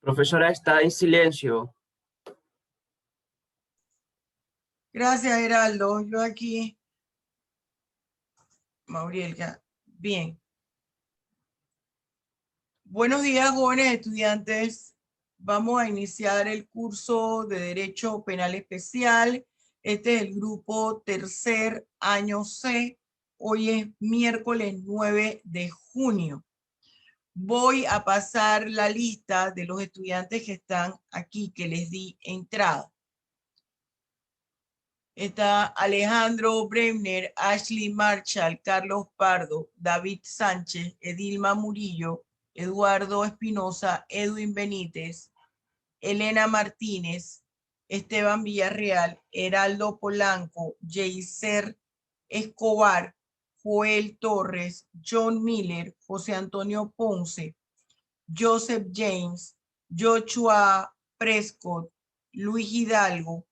Profesora está en silencio. Gracias, Heraldo. Yo aquí, Maurielka. Bien. Buenos días, jóvenes estudiantes. Vamos a iniciar el curso de Derecho Penal Especial. Este es el grupo tercer año C. Hoy es miércoles 9 de junio. Voy a pasar la lista de los estudiantes que están aquí, que les di entrada. Está Alejandro Bremner, Ashley Marshall, Carlos Pardo, David Sánchez, Edilma Murillo, Eduardo Espinosa, Edwin Benítez, Elena Martínez, Esteban Villarreal, Heraldo Polanco, Jeiser Escobar, Joel Torres, John Miller, José Antonio Ponce, Joseph James, Joshua Prescott, Luis Hidalgo,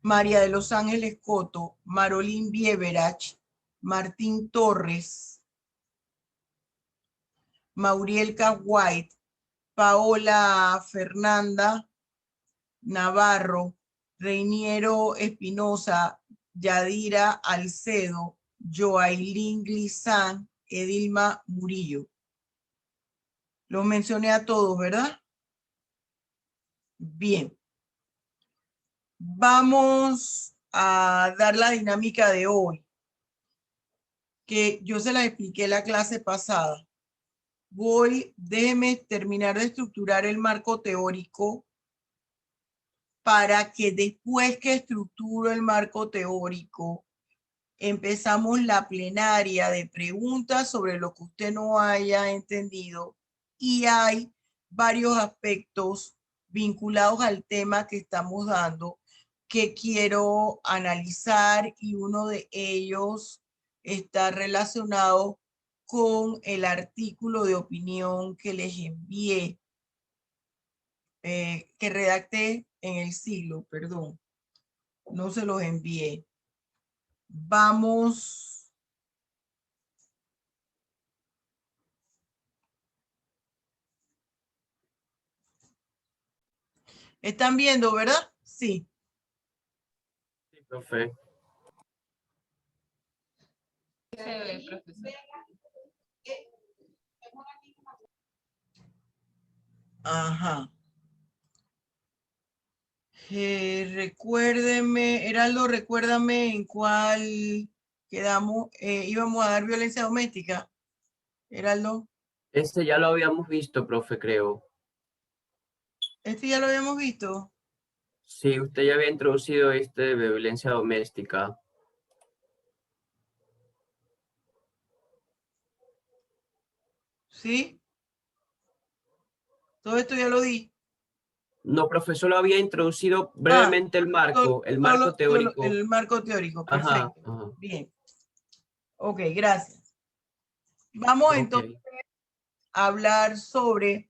María de los Ángeles Coto, Marolín Bieberach, Martín Torres, Maurielka White, Paola Fernanda Navarro, Reiniero Espinosa, Yadira Alcedo, Joailín Glizán, Edilma Murillo. Los mencioné a todos, ¿verdad? Bien. Vamos a dar la dinámica de hoy, que yo se la expliqué la clase pasada. Déjeme terminar de estructurar el marco teórico para que después que estructuro el marco teórico, empezamos la plenaria de preguntas sobre lo que usted no haya entendido, y hay varios aspectos vinculados al tema que estamos dando que quiero analizar, y uno de ellos está relacionado con el artículo de opinión que les envié, que redacté en el siglo, perdón, no se los envié. Vamos. ¿Están viendo, verdad? Sí. Sí, profe. Se ve, profesor. Ajá. Recuérdeme, Heraldo, recuérdame en cuál quedamos. Íbamos a dar violencia doméstica. Heraldo, Este ya lo habíamos visto, profe, creo. este ya lo habíamos visto. Sí, usted ya había introducido este de violencia doméstica. ¿Sí? Todo esto ya lo di. No, profesor, lo había introducido brevemente el marco Solo teórico. el marco teórico. Ajá, Perfecto. ajá. Bien. Ok, gracias. Vamos Ok. entonces a hablar sobre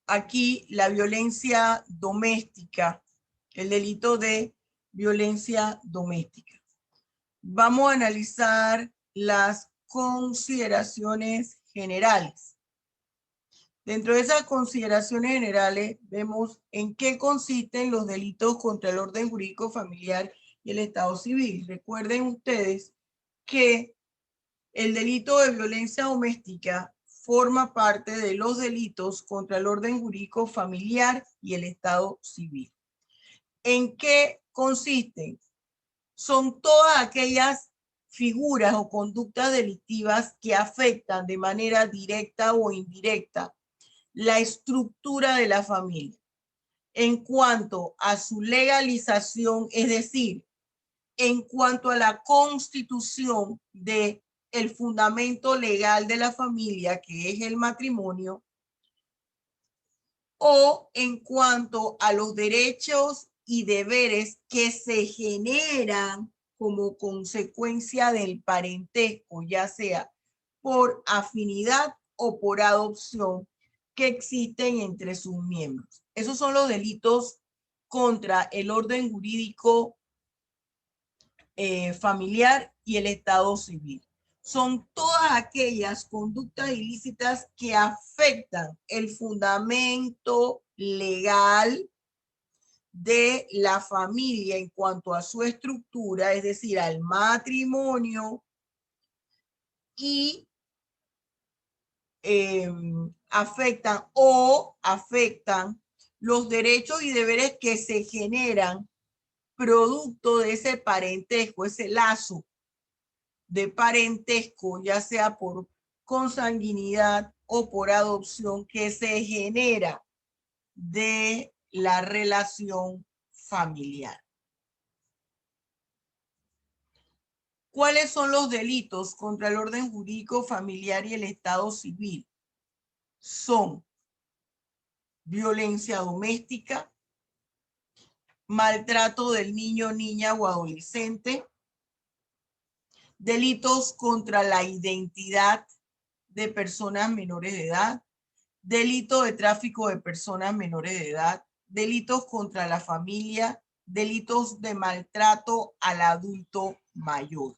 aquí la violencia doméstica, el delito de violencia doméstica. Vamos a analizar las consideraciones generales. Dentro de esas consideraciones generales vemos en qué consisten los delitos contra el orden jurídico familiar y el Estado civil. Recuerden ustedes que el delito de violencia doméstica forma parte de los delitos contra el orden jurídico familiar y el Estado civil. ¿En qué consisten? Son todas aquellas figuras o conductas delictivas que afectan de manera directa o indirecta la estructura de la familia en cuanto a su legalización, es decir, en cuanto a la constitución de el fundamento legal de la familia, que es el matrimonio, o en cuanto a los derechos y deberes que se generan como consecuencia del parentesco, ya sea por afinidad o por adopción, que existen entre sus miembros. Esos son los delitos contra el orden jurídico familiar y el Estado civil. son todas aquellas conductas ilícitas que afectan el fundamento legal de la familia en cuanto a su estructura, es decir, al matrimonio, y afectan los derechos y deberes que se generan producto de ese parentesco, ese lazo de parentesco, ya sea por consanguinidad o por adopción, que se genera de la relación familiar. ¿Cuáles son los delitos contra el orden jurídico familiar y el Estado civil? Son violencia doméstica, maltrato del niño, niña o adolescente, delitos contra la identidad de personas menores de edad, delito de tráfico de personas menores de edad, delitos contra la familia, delitos de maltrato al adulto mayor.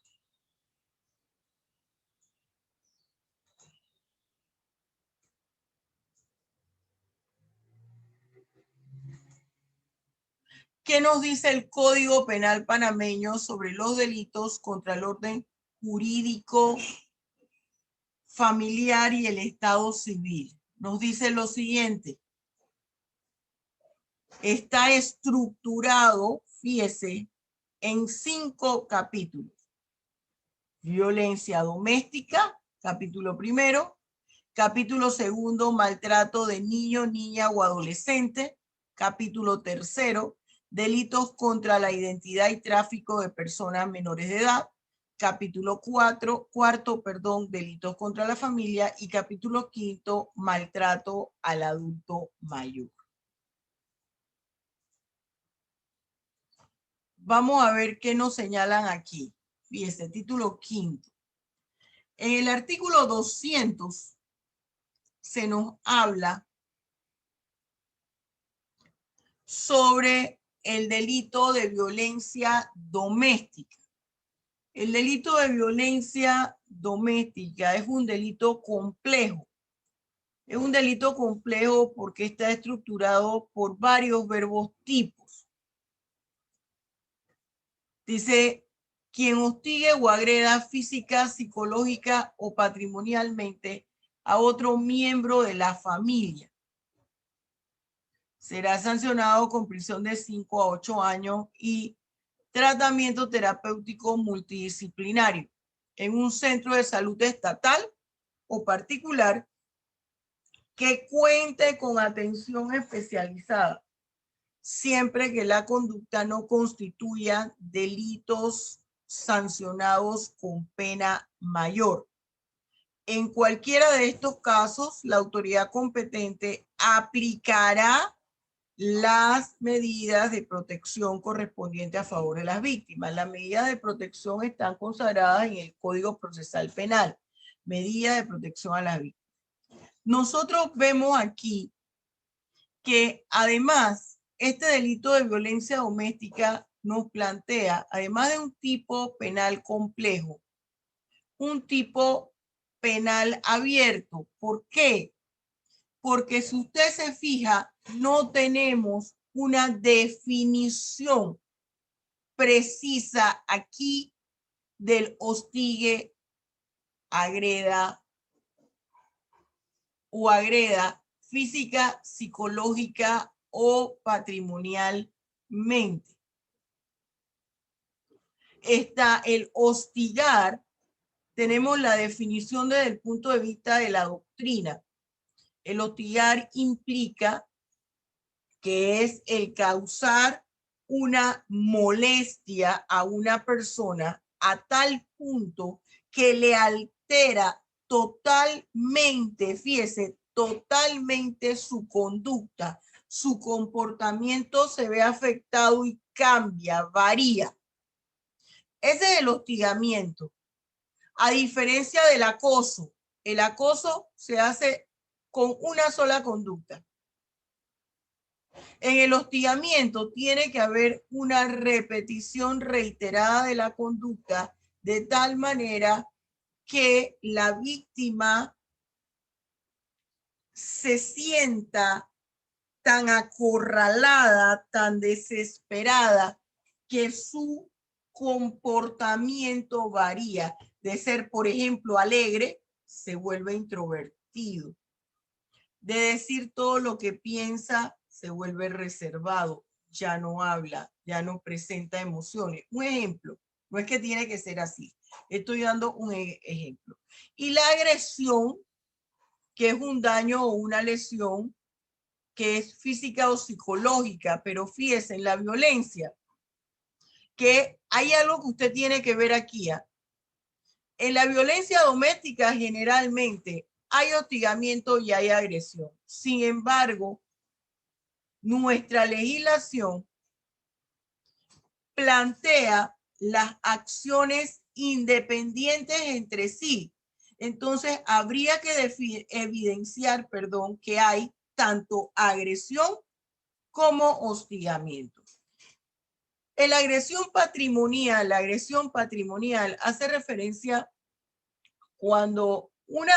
¿Qué nos dice el Código Penal panameño sobre los delitos contra el orden jurídico familiar y el Estado civil? Nos dice lo siguiente. Está estructurado, fíjese, en 5 capítulos. Violencia doméstica, capítulo 1. Capítulo 2, maltrato de niño, niña o adolescente. Capítulo 3, delitos contra la identidad y tráfico de personas menores de edad. Capítulo 4, delitos contra la familia. Y capítulo 5, maltrato al adulto mayor. Vamos a ver qué nos señalan aquí. Fíjese, título 5. En el artículo 200 se nos habla sobre el delito de violencia doméstica. El delito de violencia doméstica es un delito complejo. Es un delito complejo porque está estructurado por varios verbos tipos. Dice, quien hostigue o agreda física, psicológica o patrimonialmente a otro miembro de la familia será sancionado con prisión de 5 a 8 años y tratamiento terapéutico multidisciplinario en un centro de salud estatal o particular que cuente con atención especializada, siempre que la conducta no constituya delitos sancionados con pena mayor. En cualquiera de estos casos, la autoridad competente aplicará las medidas de protección correspondientes a favor de las víctimas. Las medidas de protección están consagradas en el Código Procesal Penal. Medidas de protección a las víctimas. Nosotros vemos aquí que además este delito de violencia doméstica nos plantea, además de un tipo penal complejo, un tipo penal abierto. ¿Por qué? Porque si usted se fija, no tenemos una definición precisa aquí del hostigue, agreda o agreda física, psicológica o patrimonialmente. Está el hostigar, tenemos la definición desde el punto de vista de la doctrina. El hostigar implica que es el causar una molestia a una persona a tal punto que le altera totalmente, fíjese, totalmente su conducta, su comportamiento se ve afectado y cambia, varía. Ese es el hostigamiento. A diferencia del acoso, el acoso se hace con una sola conducta. En el hostigamiento tiene que haber una repetición reiterada de la conducta de tal manera que la víctima se sienta tan acorralada, tan desesperada, que su comportamiento varía de ser, por ejemplo, alegre, se vuelve introvertido. De decir todo lo que piensa, se vuelve reservado, ya no habla, ya no presenta emociones. Un ejemplo, no es que tiene que ser así. Estoy dando un ejemplo. Y la agresión, que es un daño o una lesión, que es física o psicológica, pero fíjese en la violencia, que hay algo que usted tiene que ver aquí. En la violencia doméstica generalmente hay hostigamiento y hay agresión. Sin embargo, nuestra legislación plantea las acciones independientes entre sí. Entonces, habría que evidenciar, que hay tanto agresión como hostigamiento. En la agresión patrimonial hace referencia cuando uno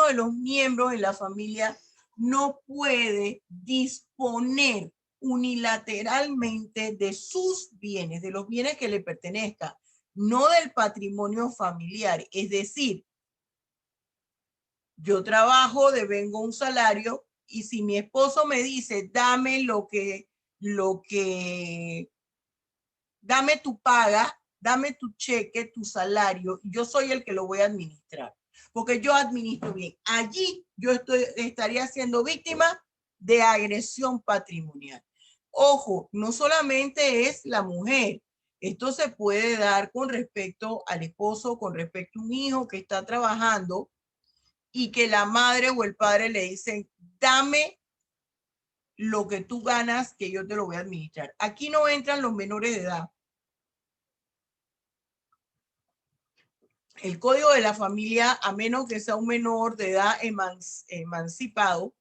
de los miembros en la familia no puede disponer unilateralmente de sus bienes, de los bienes que le pertenezcan, no del patrimonio familiar. Es decir, yo trabajo, devengo un salario, y si mi esposo me dice, dame dame tu paga, dame tu cheque, tu salario, yo soy el que lo voy a administrar, porque yo administro bien. Allí yo estaría siendo víctima de agresión patrimonial. Ojo, no solamente es la mujer, esto se puede dar con respecto al esposo, con respecto a un hijo que está trabajando y que la madre o el padre le dicen, dame lo que tú ganas, que yo te lo voy a administrar. Aquí no entran los menores de edad. El código de la familia, a menos que sea un menor de edad emancipado,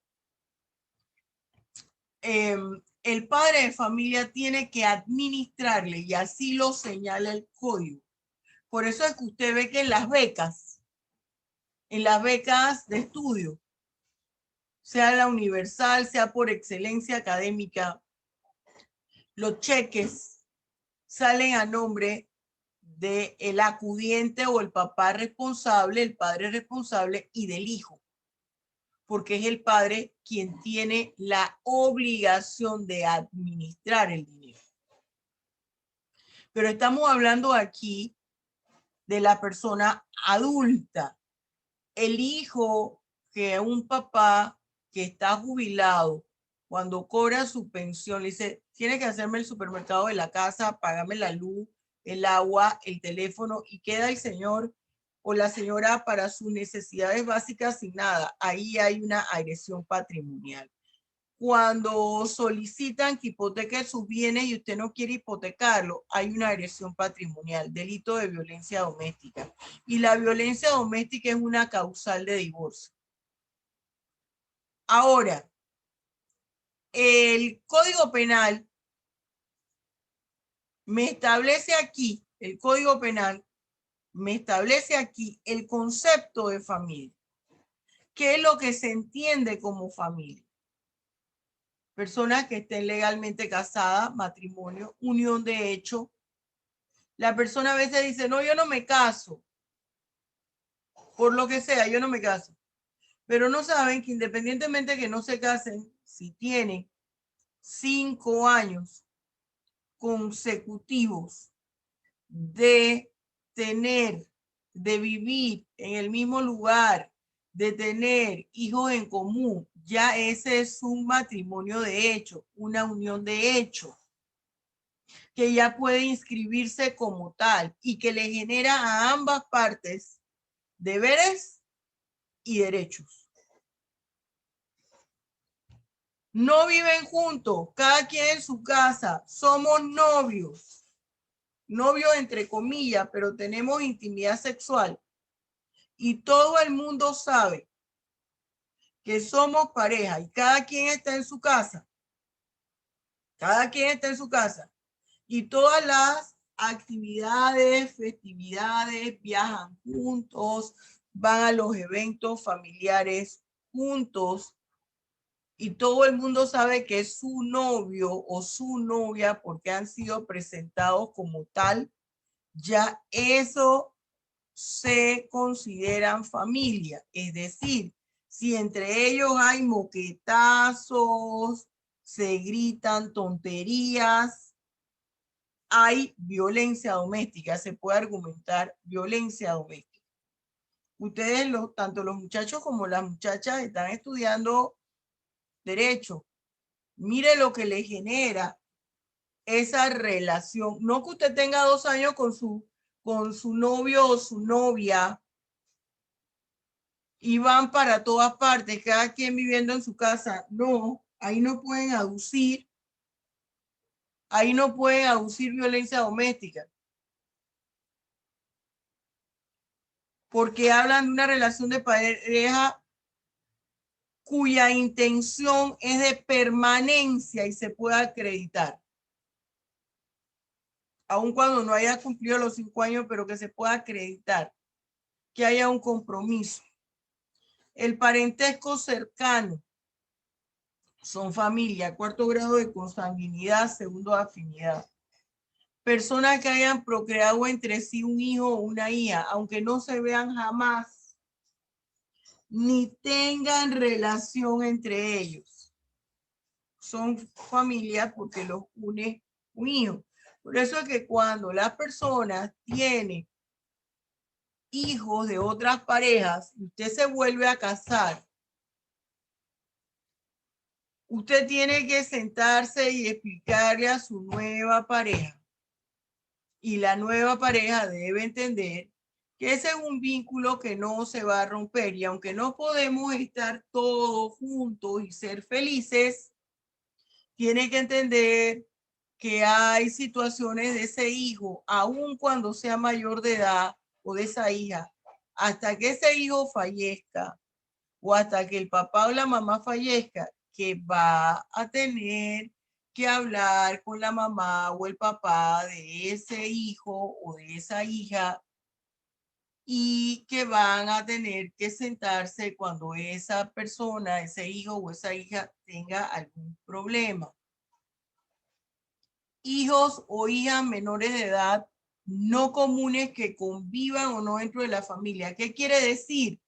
el padre de familia tiene que administrarle, y así lo señala el código. Por eso es que usted ve que en las becas de estudio, sea la universal, sea por excelencia académica, los cheques salen a nombre del acudiente o el papá responsable, el padre responsable, y del hijo, porque es el padre quien tiene la obligación de administrar el dinero. Pero estamos hablando aquí de la persona adulta. El hijo, que un papá que está jubilado, cuando cobra su pensión, le dice, tiene que hacerme el supermercado de la casa, pagarme la luz, el agua, el teléfono, y queda el señor o la señora para sus necesidades básicas sin nada. Ahí hay una agresión patrimonial. Cuando solicitan que hipoteque sus bienes y usted no quiere hipotecarlo, hay una agresión patrimonial, delito de violencia doméstica. Y la violencia doméstica es una causal de divorcio. Ahora, el Código Penal me establece aquí, el Código Penal me establece aquí el concepto de familia. ¿Qué es lo que se entiende como familia? Personas que estén legalmente casadas, matrimonio, unión de hecho. La persona a veces dice, no, yo no me caso. Por lo que sea, yo no me caso. Pero no saben que independientemente que no se casen, si tienen 5 años consecutivos de vivir en el mismo lugar, de tener hijos en común, ya ese es un matrimonio de hecho, una unión de hecho, que ya puede inscribirse como tal y que le genera a ambas partes deberes y derechos. No viven juntos, cada quien en su casa, somos novios, novios entre comillas, pero tenemos intimidad sexual y todo el mundo sabe que somos pareja y cada quien está en su casa, y todas las actividades, festividades, viajan juntos, van a los eventos familiares juntos y todo el mundo sabe que es su novio o su novia porque han sido presentados como tal, ya eso se consideran familia. Es decir, si entre ellos hay moquetazos, se gritan tonterías, hay violencia doméstica, se puede argumentar violencia doméstica. Ustedes, tanto los muchachos como las muchachas, están estudiando derecho. Mire lo que le genera esa relación. No que usted tenga 2 años con su novio o su novia y van para todas partes, cada quien viviendo en su casa. No, ahí no pueden aducir. Ahí no pueden aducir violencia doméstica. Porque hablan de una relación de pareja cuya intención es de permanencia y se puede acreditar. Aun cuando no haya cumplido los 5 años, pero que se pueda acreditar, que haya un compromiso. El parentesco cercano son familia, 4º grado de consanguinidad, 2º afinidad. Personas que hayan procreado entre sí un hijo o una hija, aunque no se vean jamás, ni tengan relación entre ellos. Son familias porque los une un hijo. Por eso es que cuando las personas tienen hijos de otras parejas y usted se vuelve a casar, usted tiene que sentarse y explicarle a su nueva pareja. Y la nueva pareja debe entender que ese es un vínculo que no se va a romper. Y aunque no podemos estar todos juntos y ser felices, tiene que entender que hay situaciones de ese hijo, aun cuando sea mayor de edad, o de esa hija, hasta que ese hijo fallezca o hasta que el papá o la mamá fallezca, que va a tener que hablar con la mamá o el papá de ese hijo o de esa hija y que van a tener que sentarse cuando esa persona, ese hijo o esa hija tenga algún problema. Hijos o hijas menores de edad no comunes que convivan o no dentro de la familia. ¿Qué quiere decir?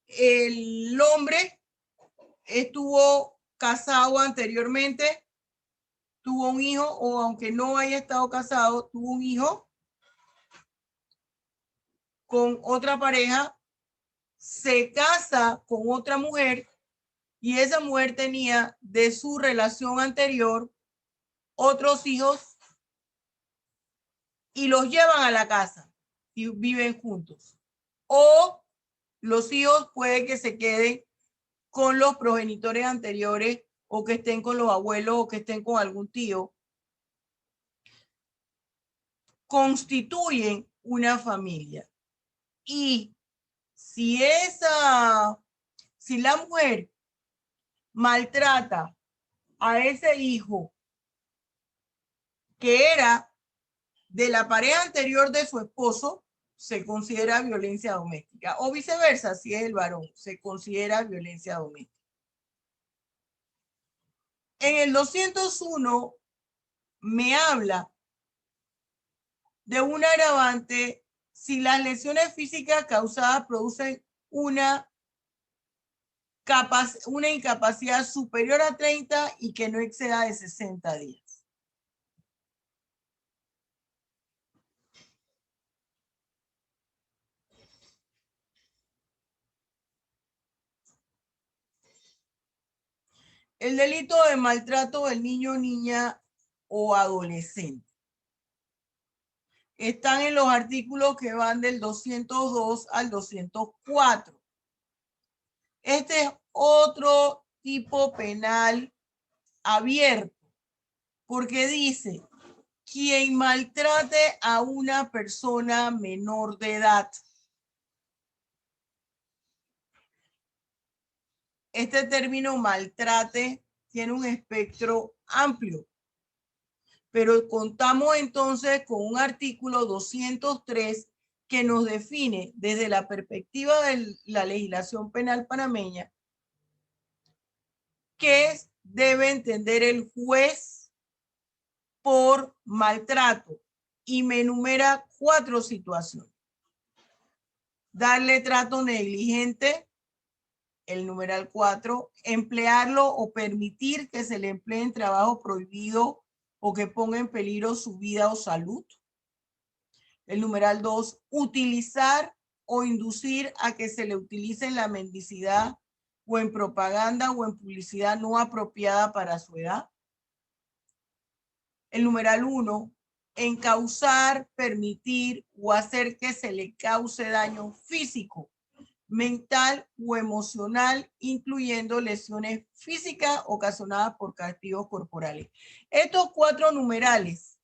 El hombre estuvo casado anteriormente, tuvo un hijo, o aunque no haya estado casado, tuvo un hijo con otra pareja, se casa con otra mujer y esa mujer tenía de su relación anterior otros hijos y los llevan a la casa y viven juntos. O los hijos puede que se queden con los progenitores anteriores o que estén con los abuelos o que estén con algún tío. Constituyen una familia. Y si la mujer maltrata a ese hijo que era de la pareja anterior de su esposo, se considera violencia doméstica. O viceversa, si es el varón, se considera violencia doméstica. En el 201 me habla de un agravante si las lesiones físicas causadas producen una incapacidad superior a 30 y que no exceda de 60 días. El delito de maltrato del niño, niña o adolescente. Están en los artículos que van del 202 al 204. Este es otro tipo penal abierto, porque dice, quien maltrate a una persona menor de edad. Este término maltrate tiene un espectro amplio, Pero contamos entonces con un artículo 203 que nos define desde la perspectiva de la legislación penal panameña qué debe entender el juez por maltrato y me enumera 4 situaciones. Darle trato negligente, el numeral 4, emplearlo o permitir que se le emplee en trabajo prohibido o que ponga en peligro su vida o salud. El numeral 2, utilizar o inducir a que se le utilice en la mendicidad o en propaganda o en publicidad no apropiada para su edad. El numeral 1, encausar, permitir o hacer que se le cause daño físico, mental o emocional, incluyendo lesiones físicas ocasionadas por castigos corporales. Estos 4 numerales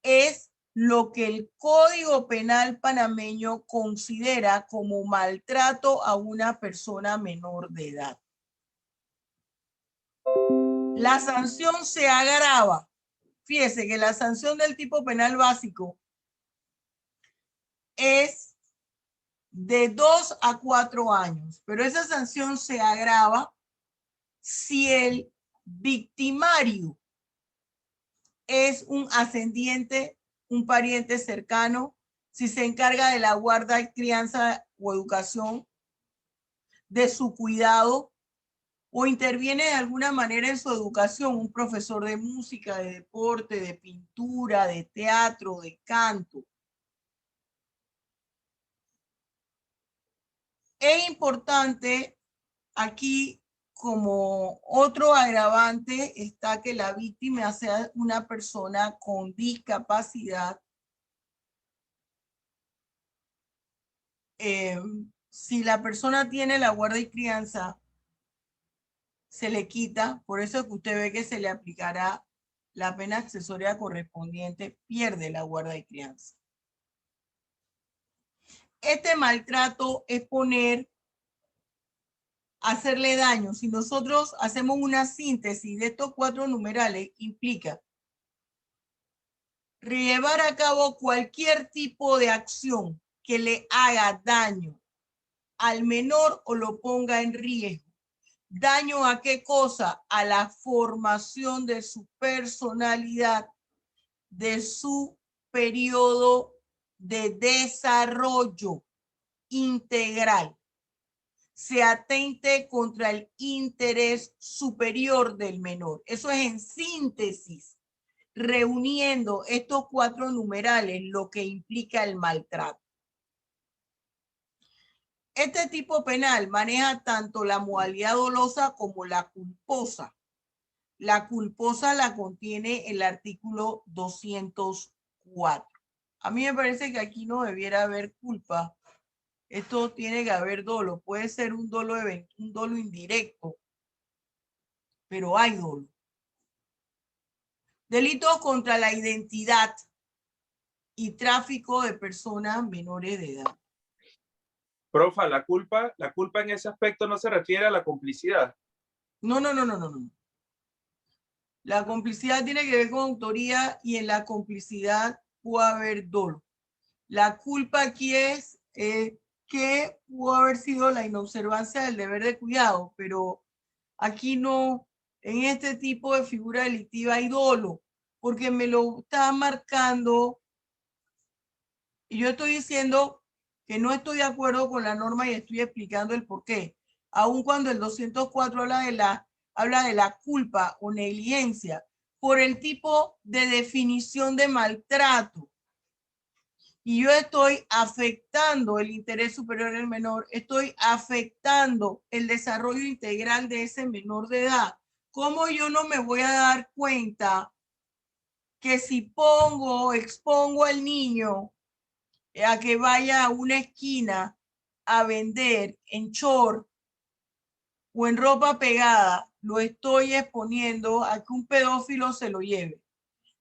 es lo que el Código Penal panameño considera como maltrato a una persona menor de edad. La sanción se agrava. Fíjese que la sanción del tipo penal básico es de 2 a 4 años, pero esa sanción se agrava si el victimario es un ascendiente, un pariente cercano, si se encarga de la guarda, crianza o educación, de su cuidado, o interviene de alguna manera en su educación, un profesor de música, de deporte, de pintura, de teatro, de canto. Es importante aquí, como otro agravante, está que la víctima sea una persona con discapacidad. Si la persona tiene la guarda y crianza, se le quita, por eso es que usted ve que se le aplicará la pena accesoria correspondiente, pierde la guarda y crianza. Este maltrato es hacerle daño. Si nosotros hacemos una síntesis de estos 4 numerales, implica llevar a cabo cualquier tipo de acción que le haga daño al menor o lo ponga en riesgo. ¿Daño a qué cosa? A la formación de su personalidad, de su periodo de desarrollo integral. Se atente contra el interés superior del menor. Eso es en síntesis, reuniendo estos 4 numerales, lo que implica el maltrato. Este tipo penal maneja tanto la modalidad dolosa como la culposa. La culposa la contiene el artículo 204. A mí me parece que aquí no debiera haber culpa. Esto tiene que haber dolo. Puede ser un dolo indirecto, pero hay dolo. Delitos contra la identidad y tráfico de personas menores de edad. Profa, la culpa en ese aspecto no se refiere a la complicidad. No. La complicidad tiene que ver con autoría y en la complicidad puede haber dolo. La culpa aquí es que pudo haber sido la inobservancia del deber de cuidado, pero aquí no, en este tipo de figura delictiva hay dolo, porque me lo está marcando y yo estoy diciendo que no estoy de acuerdo con la norma y estoy explicando el por qué. Aun cuando el 204 habla de la culpa o negligencia por el tipo de definición de maltrato. Y yo estoy afectando el interés superior del menor, estoy afectando el desarrollo integral de ese menor de edad. ¿Cómo yo no me voy a dar cuenta que si expongo al niño a que vaya a una esquina a vender en short o en ropa pegada, lo estoy exponiendo a que un pedófilo se lo lleve?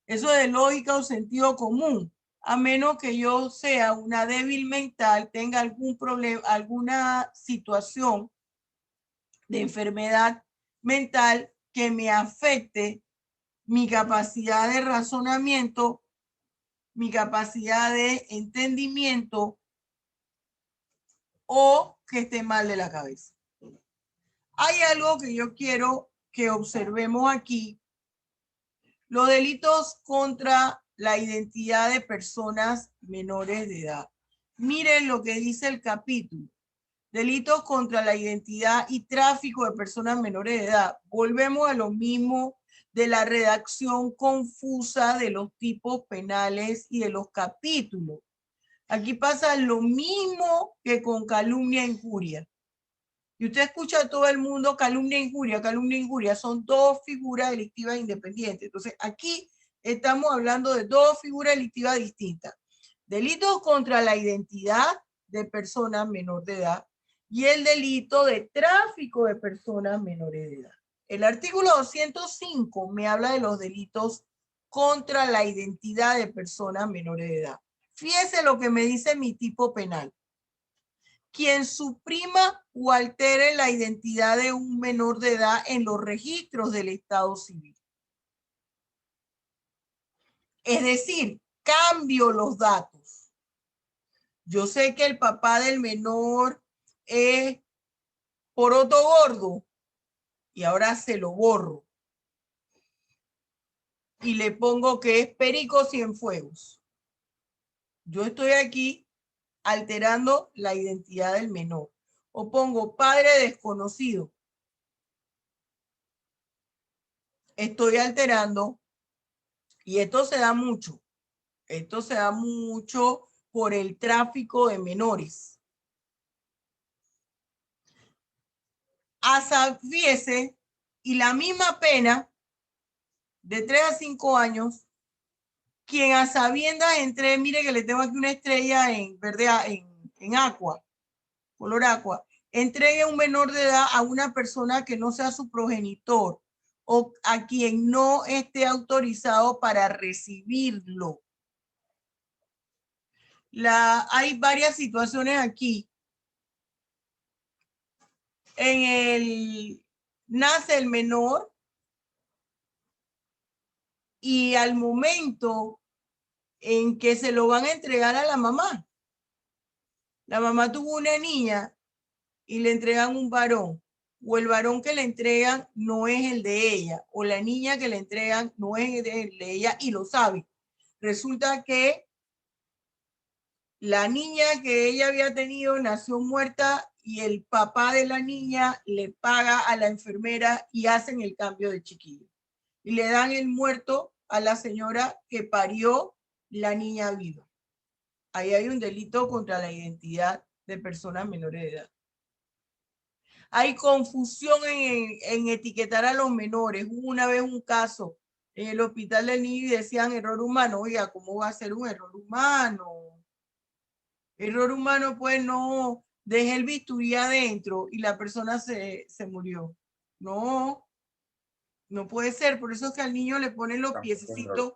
Eso es de lógica o sentido común. A menos que yo sea una débil mental, tenga algún problema, alguna situación de enfermedad mental que me afecte mi capacidad de razonamiento, mi capacidad de entendimiento o que esté mal de la cabeza. Hay algo que yo quiero que observemos aquí. Los delitos contra la identidad de personas menores de edad. Miren lo que dice el capítulo. Delitos contra la identidad y tráfico de personas menores de edad. Volvemos a lo mismo de la redacción confusa de los tipos penales y de los capítulos. Aquí pasa lo mismo que con calumnia e injuria. Y usted escucha a todo el mundo calumnia e injuria, calumnia e injuria. Son dos figuras delictivas independientes. Entonces, aquí estamos hablando de dos figuras delictivas distintas. Delitos contra la identidad de personas menores de edad y el delito de tráfico de personas menores de edad. El artículo 205 me habla de los delitos contra la identidad de personas menores de edad. Fíjese lo que me dice mi tipo penal. Quien suprima o altere la identidad de un menor de edad en los registros del Estado civil. Es decir, cambio los datos. Yo sé que el papá del menor es Poroto Gordo y ahora se lo borro. Y le pongo que es Perico Cienfuegos. Yo estoy aquí alterando la identidad del menor. O pongo padre desconocido. Estoy alterando, y esto se da mucho. Esto se da mucho por el tráfico de menores. Fíjese, y la misma pena de 3 a 5 años, quien a sabiendas entre, mire que le tengo aquí una estrella en verde, en aqua, color aqua, entregue un menor de edad a una persona que no sea su progenitor o a quien no esté autorizado para recibirlo. Hay varias situaciones aquí. Nace el menor y al momento en que se lo van a entregar a la mamá tuvo una niña y le entregan un varón, o el varón que le entregan no es el de ella, o la niña que le entregan no es el de ella y lo sabe. Resulta que la niña que ella había tenido nació muerta y el papá de la niña le paga a la enfermera y hacen el cambio de chiquillo. Y le dan el muerto a la señora que parió la niña viva. Ahí hay un delito contra la identidad de personas menores de edad. Hay confusión en etiquetar a los menores. Hubo una vez un caso en el hospital del niño y decían error humano. Oiga, ¿cómo va a ser un error humano? Error humano, pues no, dejé el bisturí adentro y la persona se murió. No, no puede ser. Por eso es que al niño le ponen los piececitos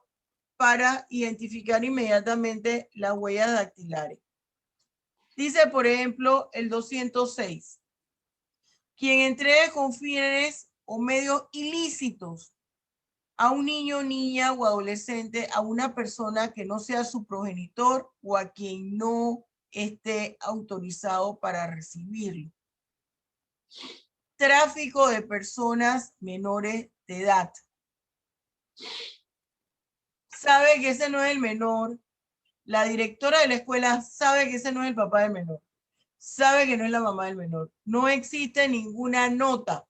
para identificar inmediatamente las huellas dactilares. Dice, por ejemplo, el 206. Quien entregue con fines o medios ilícitos a un niño, niña o adolescente, a una persona que no sea su progenitor o a quien no esté autorizado para recibirlo. Tráfico de personas menores de edad. Sabe que ese no es el menor. La directora de la escuela sabe que ese no es el papá del menor. Sabe que no es la mamá del menor. No existe ninguna nota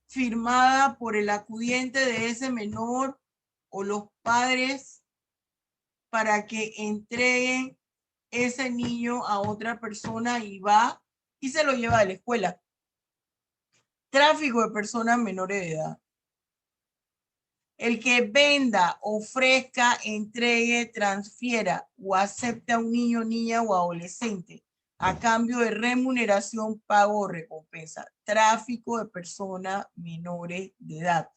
firmada por el acudiente de ese menor o los padres para que entreguen ese niño a otra persona y va y se lo lleva a la escuela. Tráfico de personas menores de edad. El que venda, ofrezca, entregue, transfiera o acepte a un niño, niña o adolescente a cambio de remuneración, pago o recompensa. Tráfico de personas menores de edad.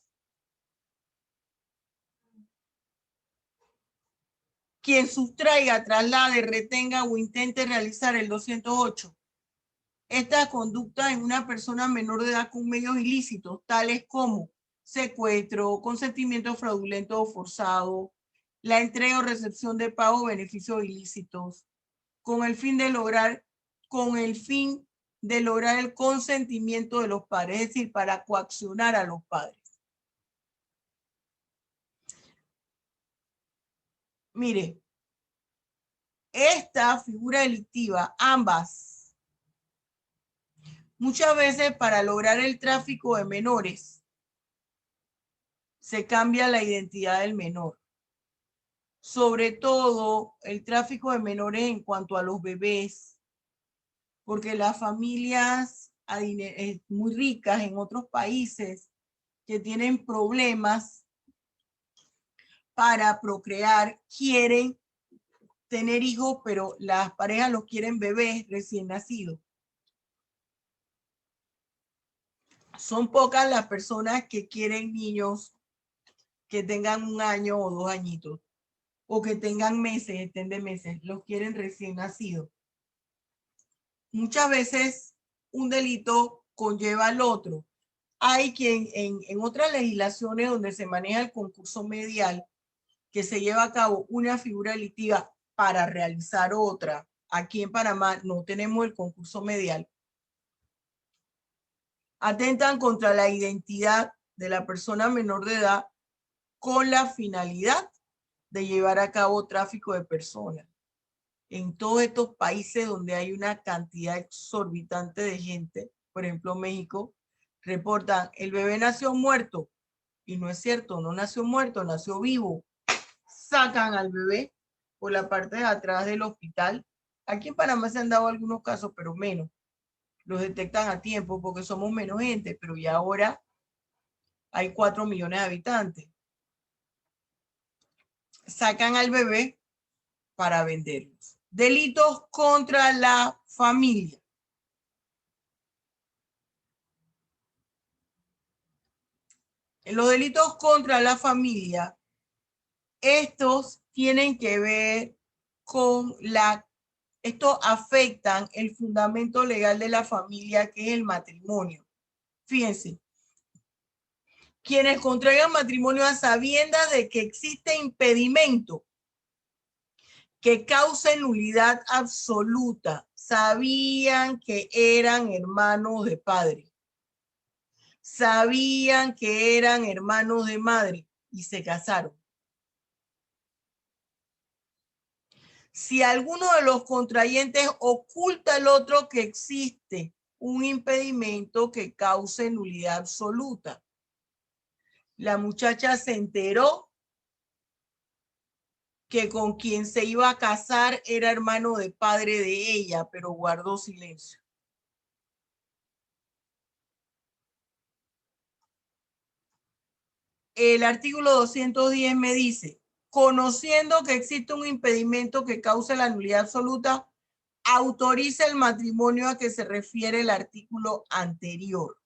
Quien sustraiga, traslade, retenga o intente realizar el 208. esta conducta en una persona menor de edad con medios ilícitos, tales como secuestro, consentimiento fraudulento o forzado, la entrega o recepción de pago o beneficios ilícitos, con el fin de lograr el consentimiento de los padres, es decir, para coaccionar a los padres. Mire, esta figura delictiva, ambas, muchas veces para lograr el tráfico de menores, se cambia la identidad del menor. Sobre todo el tráfico de menores en cuanto a los bebés, porque las familias muy ricas en otros países que tienen problemas para procrear, quieren tener hijos, pero las parejas los quieren bebés recién nacidos. Son pocas las personas que quieren niños que tengan 1 año o 2 añitos, o que tengan meses, estén de meses, los quieren recién nacidos. Muchas veces un delito conlleva al otro. Hay quien en otras legislaciones donde se maneja el concurso medial, que se lleva a cabo una figura delictiva para realizar otra. Aquí en Panamá no tenemos el concurso medial. Atentan contra la identidad de la persona menor de edad con la finalidad de llevar a cabo tráfico de personas. En todos estos países donde hay una cantidad exorbitante de gente, por ejemplo México, reportan el bebé nació muerto, y no es cierto, no nació muerto, nació vivo. Sacan al bebé por la parte de atrás del hospital. Aquí en Panamá se han dado algunos casos, pero menos. Los detectan a tiempo porque somos menos gente, pero ya ahora hay 4 millones de habitantes. Sacan al bebé para venderlos. Delitos contra la familia. En los delitos contra la familia, estos tienen que ver con estos afectan el fundamento legal de la familia, que es el matrimonio. Fíjense, quienes contraigan matrimonio a sabiendas de que existe impedimento que cause nulidad absoluta, sabían que eran hermanos de padre, sabían que eran hermanos de madre y se casaron. Si alguno de los contrayentes oculta al otro que existe un impedimento que cause nulidad absoluta, la muchacha se enteró que con quien se iba a casar era hermano de padre de ella, pero guardó silencio. El artículo 210 me dice, conociendo que existe un impedimento que cause la nulidad absoluta, autoriza el matrimonio a que se refiere el artículo anterior.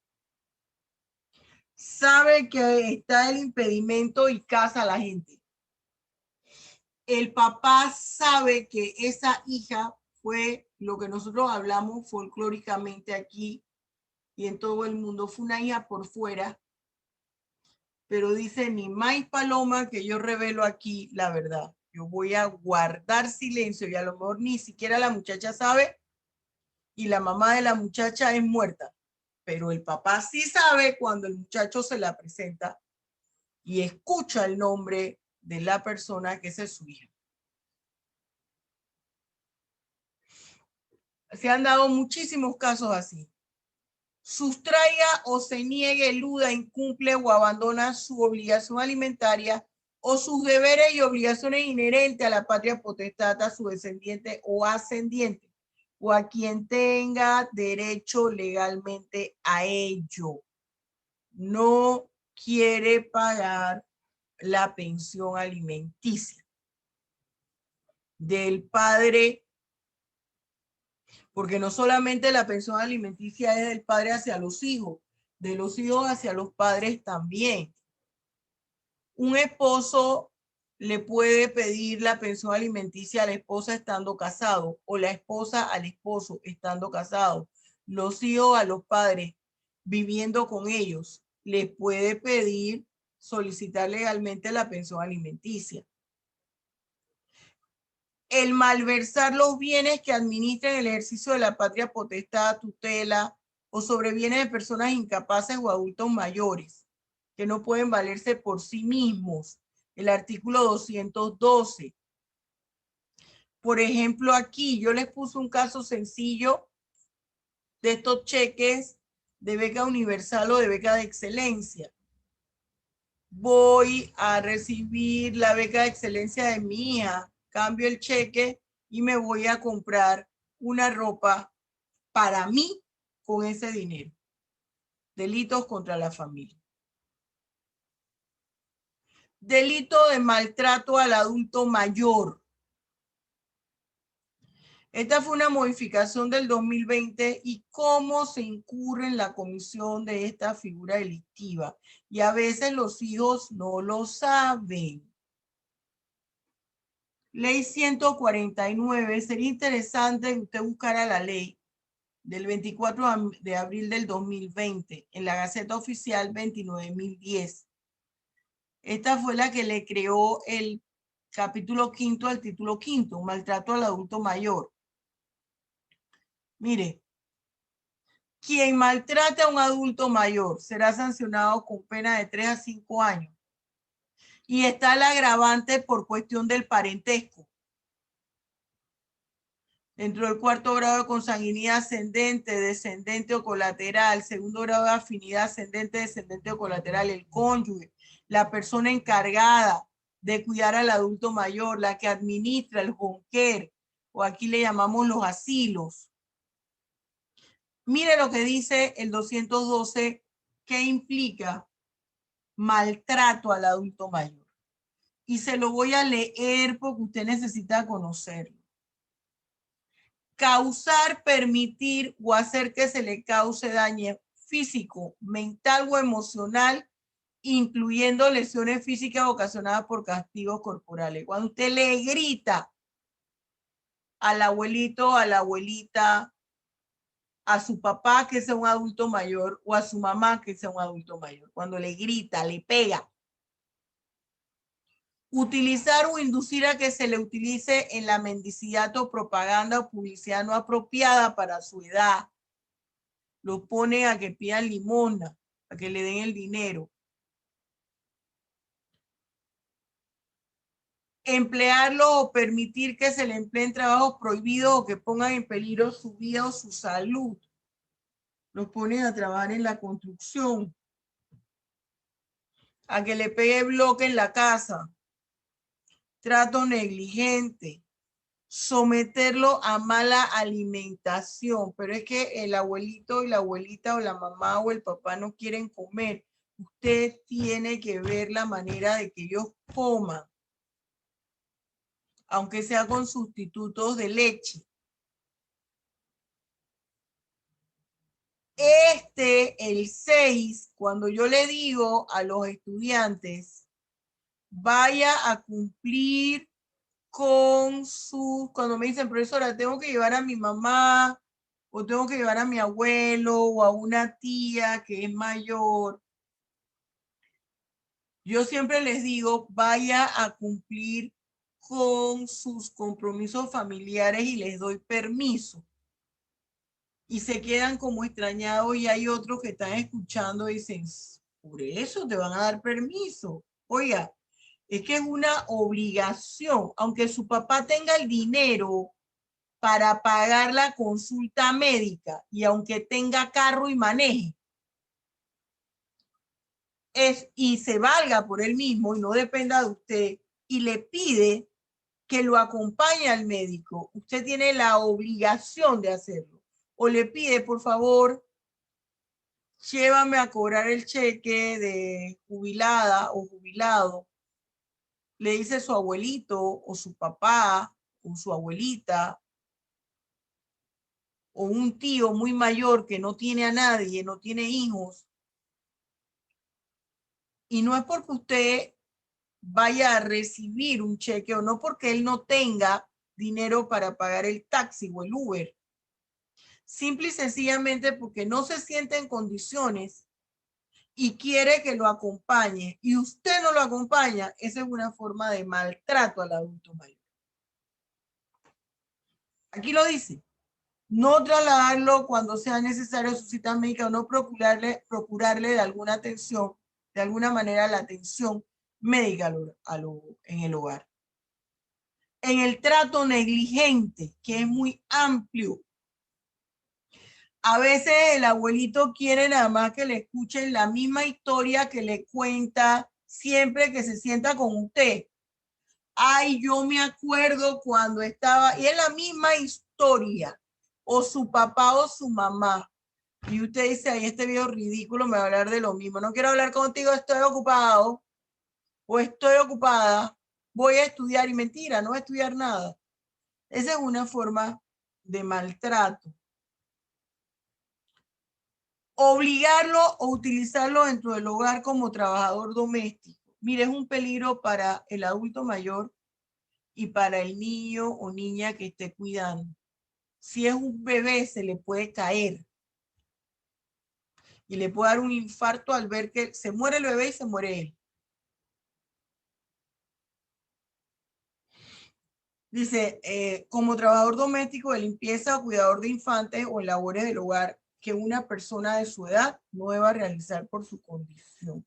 Sabe que está el impedimento y casa a la gente. El papá sabe que esa hija fue lo que nosotros hablamos folclóricamente aquí y en todo el mundo, fue una hija por fuera, pero dice ni maíz paloma que yo revelo aquí la verdad. Yo voy a guardar silencio y a lo mejor ni siquiera la muchacha sabe y la mamá de la muchacha es muerta. Pero el papá sí sabe cuando el muchacho se la presenta y escucha el nombre de la persona que esa es su hija. Se han dado muchísimos casos así. Sustraiga o se niegue, eluda, incumple o abandona su obligación alimentaria o sus deberes y obligaciones inherentes a la patria potestad, a su descendiente o ascendiente, o a quien tenga derecho legalmente a ello. No quiere pagar la pensión alimenticia del padre, porque no solamente la pensión alimenticia es del padre hacia los hijos, de los hijos hacia los padres también. Un esposo le puede pedir la pensión alimenticia a la esposa estando casado o la esposa al esposo estando casado. los hijos a los padres viviendo con ellos, les puede pedir solicitar legalmente la pensión alimenticia. El malversar los bienes que administran el ejercicio de la patria potestad, tutela o sobre bienes de personas incapaces o adultos mayores que no pueden valerse por sí mismos. El artículo 212. Por ejemplo, aquí yo les puse un caso sencillo de estos cheques de beca universal o de beca de excelencia. Voy a recibir la beca de excelencia de mi hija, cambio el cheque y me voy a comprar una ropa para mí con ese dinero. Delitos contra la familia. Delito de maltrato al adulto mayor. Esta fue una modificación del 2020 y cómo se incurre en la comisión de esta figura delictiva. Y a veces los hijos no lo saben. Ley 149. Sería interesante que usted buscara la ley del 24 de abril del 2020 en la Gaceta Oficial 29.010. Esta fue la que le creó el capítulo 5 al título 5, maltrato al adulto mayor. Mire, quien maltrate a un adulto mayor será sancionado con pena de 3 a 5 años. Y está el agravante por cuestión del parentesco. Dentro del 4º grado de consanguinidad ascendente, descendente o colateral, 2º grado de afinidad ascendente, descendente o colateral, el cónyuge, la persona encargada de cuidar al adulto mayor, la que administra el home care, o aquí le llamamos los asilos. Mire lo que dice el 212, que implica maltrato al adulto mayor. Y se lo voy a leer porque usted necesita conocerlo. Causar, permitir o hacer que se le cause daño físico, mental o emocional, incluyendo lesiones físicas ocasionadas por castigos corporales. Cuando usted le grita al abuelito, a la abuelita, a su papá que sea un adulto mayor o a su mamá que sea un adulto mayor, cuando le grita, le pega. Utilizar o inducir a que se le utilice en la mendicidad o propaganda o publicidad no apropiada para su edad. Lo pone a que pidan limosna, a que le den el dinero. Emplearlo o permitir que se le empleen trabajos prohibidos o que pongan en peligro su vida o su salud. Los ponen a trabajar en la construcción. A que le pegue bloque en la casa. Trato negligente. Someterlo a mala alimentación. Pero es que el abuelito y la abuelita o la mamá o el papá no quieren comer. Usted tiene que ver la manera de que ellos coman, aunque sea con sustitutos de leche. El 6, cuando yo le digo a los estudiantes, vaya a cumplir con cuando me dicen, profesora, tengo que llevar a mi mamá, o tengo que llevar a mi abuelo, o a una tía que es mayor. Yo siempre les digo, vaya a cumplir con sus compromisos familiares y les doy permiso. Y se quedan como extrañados y hay otros que están escuchando y dicen, por eso te van a dar permiso. Oiga, es que es una obligación, aunque su papá tenga el dinero para pagar la consulta médica y aunque tenga carro y maneje, y se valga por él mismo y no dependa de usted y le pide que lo acompañe al médico, usted tiene la obligación de hacerlo. O le pide, por favor, llévame a cobrar el cheque de jubilada o jubilado. Le dice su abuelito o su papá o su abuelita o un tío muy mayor que no tiene a nadie, no tiene hijos. Y no es porque usted vaya a recibir un cheque o no porque él no tenga dinero para pagar el taxi o el Uber, simple y sencillamente porque no se siente en condiciones y quiere que lo acompañe y usted no lo acompaña, esa es una forma de maltrato al adulto mayor. Aquí lo dice. No trasladarlo cuando sea necesario su cita médica o no procurarle de alguna atención, de alguna manera la atención médica en el hogar. En el trato negligente, que es muy amplio. A veces el abuelito quiere nada más que le escuchen la misma historia que le cuenta siempre que se sienta con usted. Ay, yo me acuerdo cuando estaba, y es la misma historia, o su papá o su mamá. Y usted dice, ay, este viejo ridículo me va a hablar de lo mismo. No quiero hablar contigo, estoy ocupado, o estoy ocupada, voy a estudiar, y mentira, no voy a estudiar nada. Esa es una forma de maltrato. Obligarlo o utilizarlo dentro del hogar como trabajador doméstico. Mire, es un peligro para el adulto mayor y para el niño o niña que esté cuidando. Si es un bebé, se le puede caer y le puede dar un infarto al ver que se muere el bebé y se muere él. Dice, como trabajador doméstico de limpieza o cuidador de infantes o en labores del hogar que una persona de su edad no deba realizar por su condición.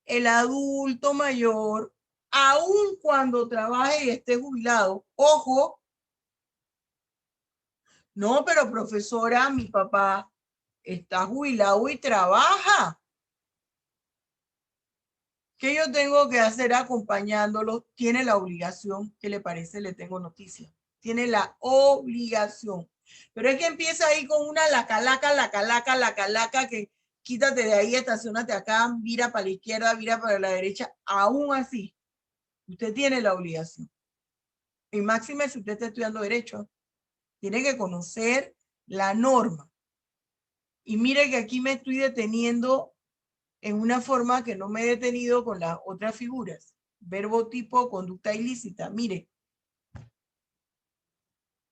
El adulto mayor, aun cuando trabaje y esté jubilado, ojo, no, pero profesora, mi papá está jubilado y trabaja. ¿Qué yo tengo que hacer acompañándolo? Tiene la obligación, ¿qué le parece? Le tengo noticia. Tiene la obligación. Pero es que empieza ahí con una la calaca, que quítate de ahí, estacionate acá, mira para la izquierda, mira para la derecha. Aún así, usted tiene la obligación. Y máxime si usted está estudiando derecho, tiene que conocer la norma. Y mire que aquí me estoy deteniendo en una forma que no me he detenido con las otras figuras. Verbo tipo, conducta ilícita. Mire,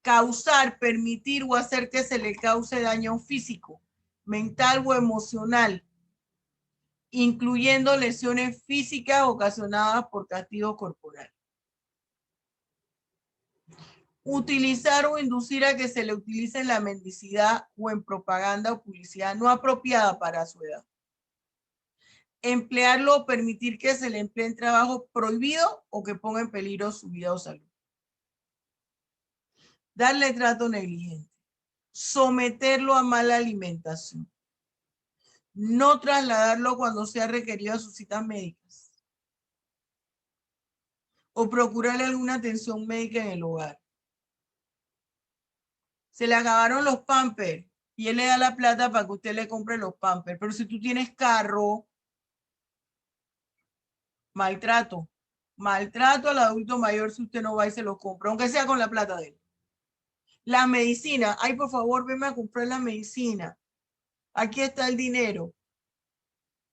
causar, permitir o hacer que se le cause daño físico, mental o emocional, incluyendo lesiones físicas ocasionadas por castigo corporal. Utilizar o inducir a que se le utilice en la mendicidad o en propaganda o publicidad no apropiada para su edad. Emplearlo o permitir que se le emplee en trabajo prohibido o que ponga en peligro su vida o salud. Darle trato negligente. Someterlo a mala alimentación. No trasladarlo cuando sea requerido a sus citas médicas. O procurarle alguna atención médica en el hogar. Se le acabaron los pampers y él le da la plata para que usted le compre los pampers. Pero si tú tienes carro, maltrato. Maltrato al adulto mayor si usted no va y se los compra, aunque sea con la plata de él. La medicina. Ay, por favor, venme a comprar la medicina. Aquí está el dinero.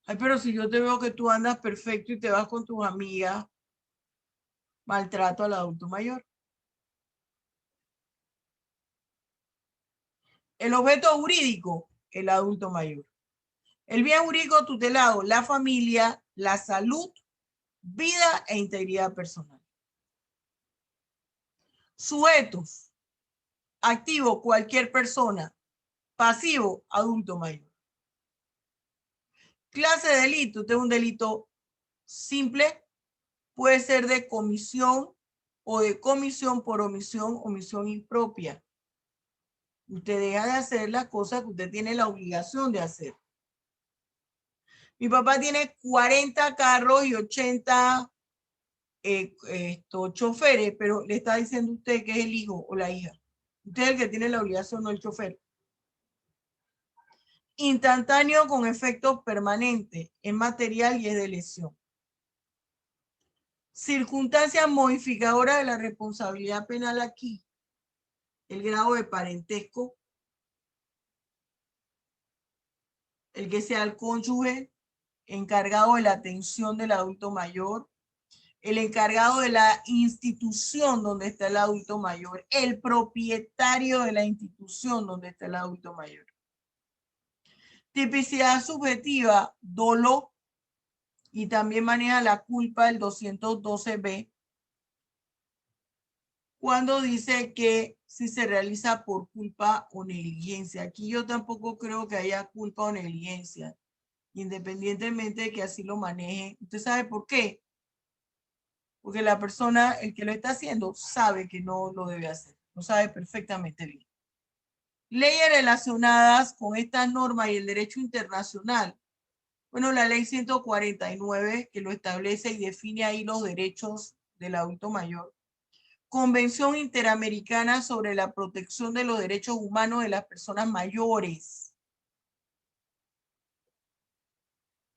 Ay, pero si yo te veo que tú andas perfecto y te vas con tus amigas, maltrato al adulto mayor. El objeto jurídico, el adulto mayor. El bien jurídico tutelado, la familia, la salud, vida e integridad personal. Sujetos, activo, cualquier persona. Pasivo, adulto mayor. Clase de delito, este es un delito simple, puede ser de comisión o de comisión por omisión, omisión impropia. Usted deja de hacer las cosas que usted tiene la obligación de hacer. Mi papá tiene 40 carros y 80 choferes, pero le está diciendo usted que es el hijo o la hija. Usted es el que tiene la obligación, no el chofer. Instantáneo con efectos permanentes, es material y es de lesión. Circunstancias modificadoras de la responsabilidad penal aquí. El grado de parentesco, el que sea el cónyuge encargado de la atención del adulto mayor, el encargado de la institución donde está el adulto mayor, el propietario de la institución donde está el adulto mayor. Tipicidad subjetiva, dolo, y también maneja la culpa el 212B, cuando dice que si se realiza por culpa o negligencia. Aquí yo tampoco creo que haya culpa o negligencia, independientemente de que así lo maneje. ¿Usted sabe por qué? Porque la persona, el que lo está haciendo, sabe que no lo debe hacer. Lo sabe perfectamente bien. Leyes relacionadas con esta norma y el derecho internacional. Bueno, la ley 149, que lo establece y define ahí los derechos del adulto mayor. Convención Interamericana sobre la protección de los derechos humanos de las personas mayores.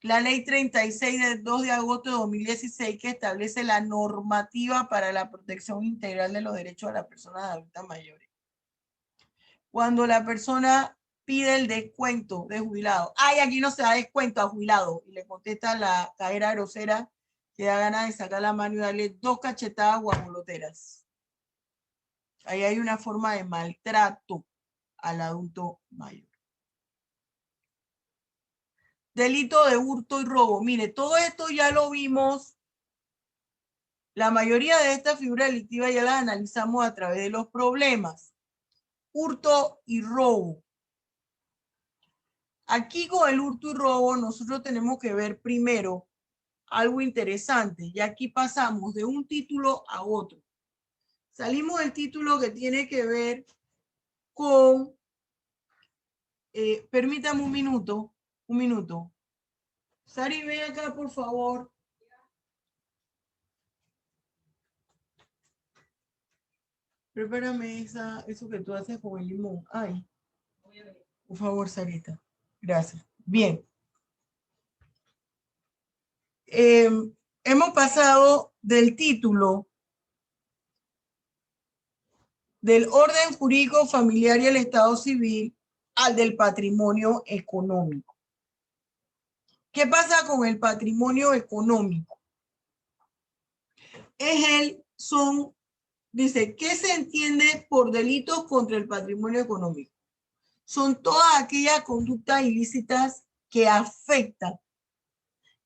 La ley 36 del 2 de agosto de 2016 que establece la normativa para la protección integral de los derechos de las personas adultas mayores. Cuando la persona pide el descuento de jubilado, ay, aquí no se da descuento a jubilado, y le contesta la cajera grosera que da ganas de sacar la mano y darle 2 cachetadas guajoloteras. Ahí hay una forma de maltrato al adulto mayor. Delito de hurto y robo. Mire, todo esto ya lo vimos. La mayoría de estas figuras delictivas ya las analizamos a través de los problemas. Hurto y robo. Aquí con el hurto y robo nosotros tenemos que ver primero algo interesante. Y aquí pasamos de un título a otro. Salimos del título que tiene que ver con... permítame un minuto. Sari, ven acá, por favor. Prepárame eso que tú haces con el limón. Ay, por favor, Sarita. Gracias. Bien. Hemos pasado del título del orden jurídico familiar y el estado civil al del patrimonio económico. ¿Qué pasa con el patrimonio económico? Dice, ¿qué se entiende por delitos contra el patrimonio económico? Son todas aquellas conductas ilícitas que afectan,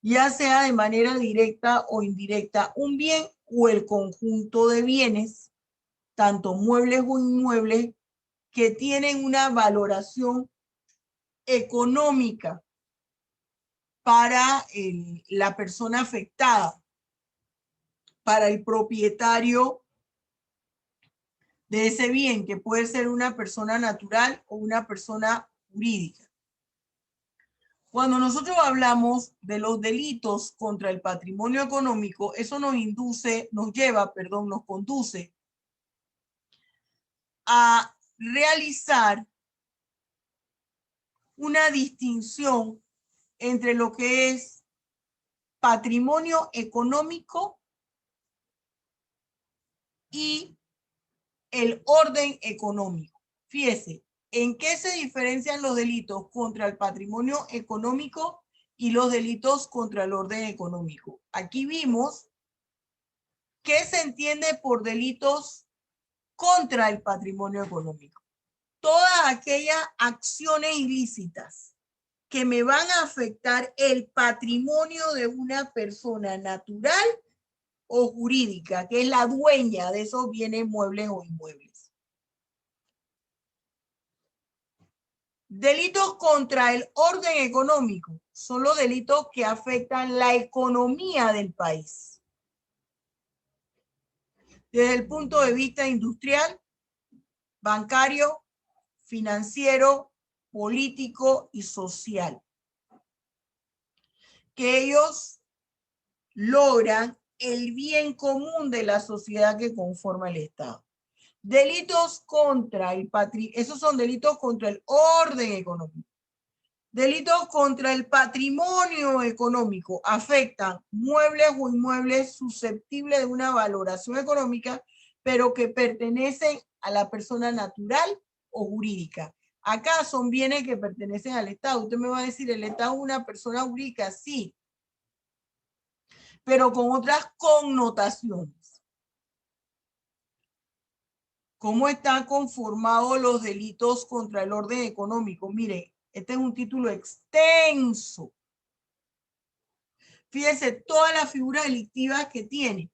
ya sea de manera directa o indirecta, un bien o el conjunto de bienes, tanto muebles o inmuebles, que tienen una valoración económica para la persona afectada, para el propietario de ese bien, que puede ser una persona natural o una persona jurídica. Cuando nosotros hablamos de los delitos contra el patrimonio económico, eso nos conduce a realizar una distinción entre lo que es patrimonio económico y el orden económico. Fíjese, ¿en qué se diferencian los delitos contra el patrimonio económico y los delitos contra el orden económico? Aquí vimos qué se entiende por delitos contra el patrimonio económico. Todas aquellas acciones ilícitas que me van a afectar el patrimonio de una persona natural o jurídica, que es la dueña de esos bienes muebles o inmuebles. Delitos contra el orden económico son los delitos que afectan la economía del país. Desde el punto de vista industrial, bancario, financiero, político y social. Que ellos logran el bien común de la sociedad que conforma el Estado. Delitos contra el patrimonio, esos son delitos contra el orden económico. Delitos contra el patrimonio económico afectan muebles o inmuebles susceptibles de una valoración económica, pero que pertenecen a la persona natural o jurídica. Acá son bienes que pertenecen al Estado. Usted me va a decir, ¿el Estado es una persona jurídica? Sí. pero con otras connotaciones. ¿Cómo están conformados los delitos contra el orden económico? Mire, este es un título extenso. Fíjense todas las figuras delictivas que tiene.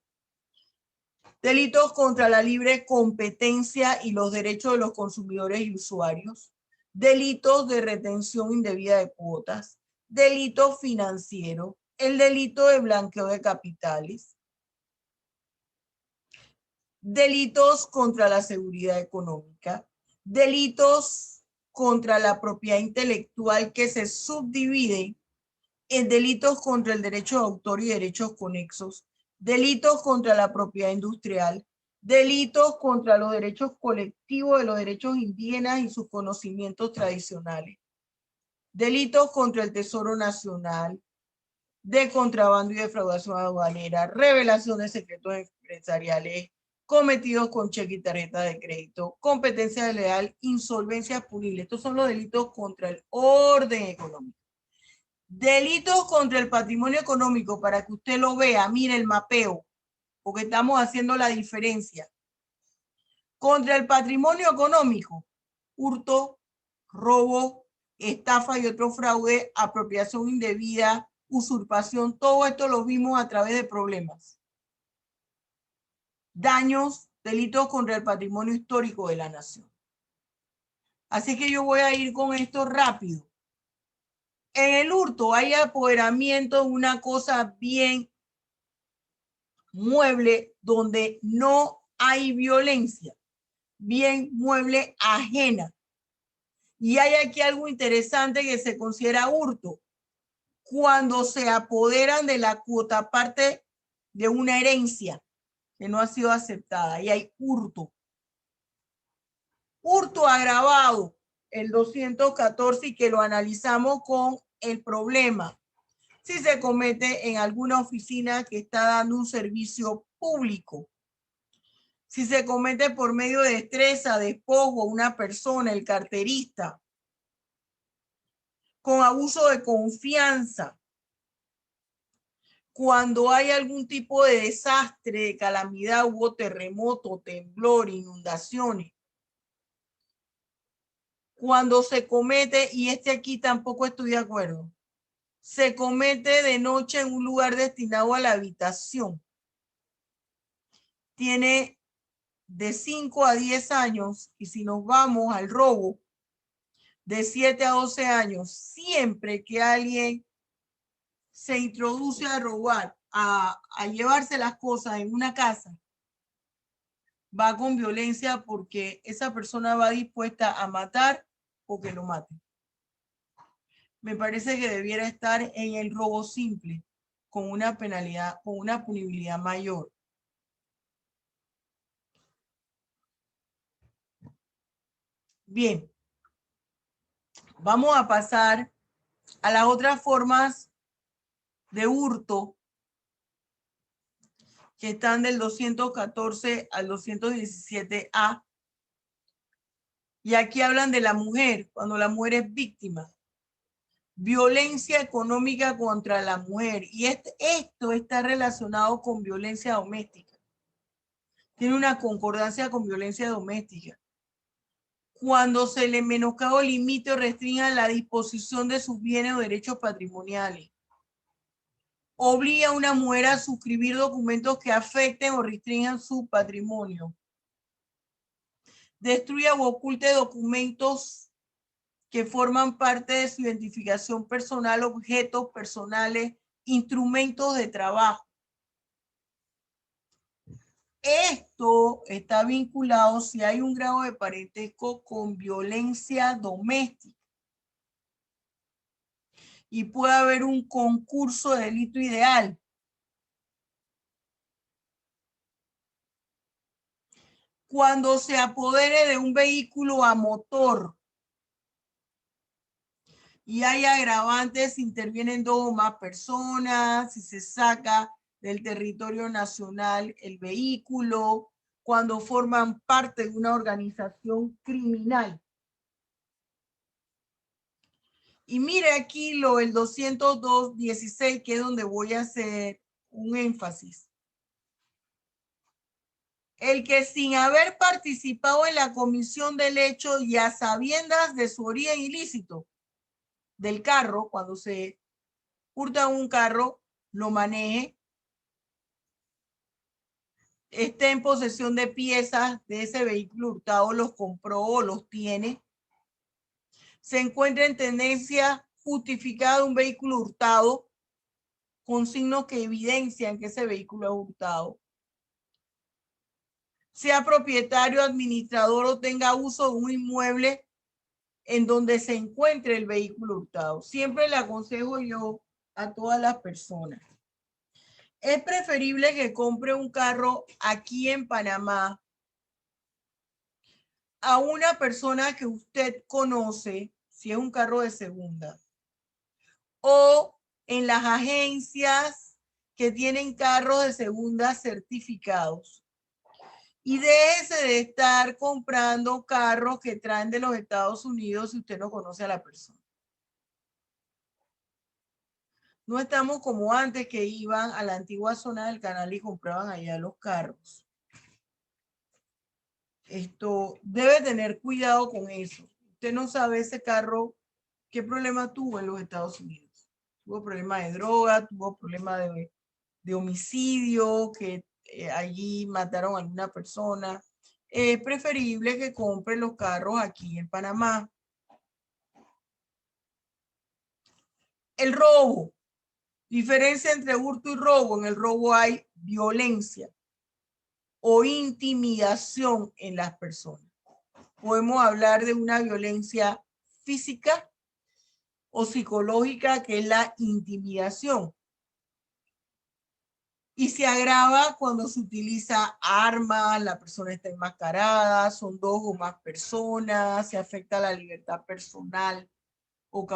Delitos contra la libre competencia y los derechos de los consumidores y usuarios. Delitos de retención indebida de cuotas. Delito financiero. El delito de blanqueo de capitales. Delitos contra la seguridad económica. Delitos contra la propiedad intelectual que se subdividen en delitos contra el derecho de autor y derechos conexos, delitos contra la propiedad industrial, delitos contra los derechos colectivos de los derechos indígenas y sus conocimientos tradicionales, delitos contra el Tesoro Nacional, de contrabando y defraudación aduanera, revelación de secretos empresariales cometidos con cheque y tarjeta de crédito, competencia desleal, insolvencia punible. Estos son los delitos contra el orden económico. Delitos contra el patrimonio económico, para que usted lo vea, mire el mapeo, porque estamos haciendo la diferencia. Contra el patrimonio económico, hurto, robo, estafa y otro fraude, apropiación indebida, usurpación, todo esto lo vimos a través de problemas. Daños, delitos contra el patrimonio histórico de la nación. Así que yo voy a ir con esto rápido. En el hurto hay apoderamiento de una cosa bien mueble donde no hay violencia, bien mueble ajena. Y hay aquí algo interesante que se considera hurto. Cuando se apoderan de la cuota parte de una herencia que no ha sido aceptada, y hay hurto. Hurto agravado, el 214, y que lo analizamos con el problema. Si se comete en alguna oficina que está dando un servicio público, si se comete por medio de destreza, despojo, una persona, el carterista, con abuso de confianza, cuando hay algún tipo de desastre, de calamidad, hubo terremoto, temblor, inundaciones, cuando se comete, y aquí tampoco estoy de acuerdo, se comete de noche en un lugar destinado a la habitación, tiene de 5 a 10 años, y si nos vamos al robo, de 7 a 12 años, siempre que alguien se introduce a robar, a llevarse las cosas en una casa, va con violencia porque esa persona va dispuesta a matar o que lo maten. Me parece que debiera estar en el robo simple, con una penalidad, con una punibilidad mayor. Bien, vamos a pasar a las otras formas de hurto que están del 214 al 217A. Y aquí hablan de la mujer, cuando la mujer es víctima. Violencia económica contra la mujer. Y esto está relacionado con violencia doméstica. Tiene una concordancia con violencia doméstica. Cuando se le menoscaba o limite o restrinja la disposición de sus bienes o derechos patrimoniales. Obliga a una mujer a suscribir documentos que afecten o restrinjan su patrimonio. Destruya o oculte documentos que forman parte de su identificación personal, objetos personales, instrumentos de trabajo. Esto está vinculado si hay un grado de parentesco con violencia doméstica. Y puede haber un concurso de delito ideal. Cuando se apodere de un vehículo a motor y hay agravantes, intervienen 2 o más personas, si se saca del territorio nacional el vehículo, cuando forman parte de una organización criminal. Y mire aquí el 202.16, que es donde voy a hacer un énfasis. El que sin haber participado en la comisión del hecho y a sabiendas de su origen ilícito del carro, cuando se hurta un carro, lo maneje, esté en posesión de piezas de ese vehículo hurtado, los compró o los tiene, se encuentra en tenencia justificada de un vehículo hurtado con signos que evidencian que ese vehículo es hurtado, sea propietario, administrador o tenga uso de un inmueble en donde se encuentre el vehículo hurtado. Siempre le aconsejo yo a todas las personas, es preferible que compre un carro aquí en Panamá a una persona que usted conoce, si es un carro de segunda, o en las agencias que tienen carros de segunda certificados. Y déjese de estar comprando carros que traen de los Estados Unidos si usted no conoce a la persona. No estamos como antes, que iban a la antigua zona del canal y compraban allá los carros. Esto debe tener cuidado con eso. Usted no sabe ese carro qué problema tuvo en los Estados Unidos. Tuvo problema de droga, tuvo problema de homicidio, que allí mataron a alguna persona. Es preferible que compre los carros aquí en Panamá. El robo. Diferencia entre hurto y robo. En el robo hay violencia o intimidación en las personas. Podemos hablar de una violencia física o psicológica, que es la intimidación. Y se agrava cuando se utiliza armas, la persona está enmascarada, son dos o más personas, se afecta la libertad personal o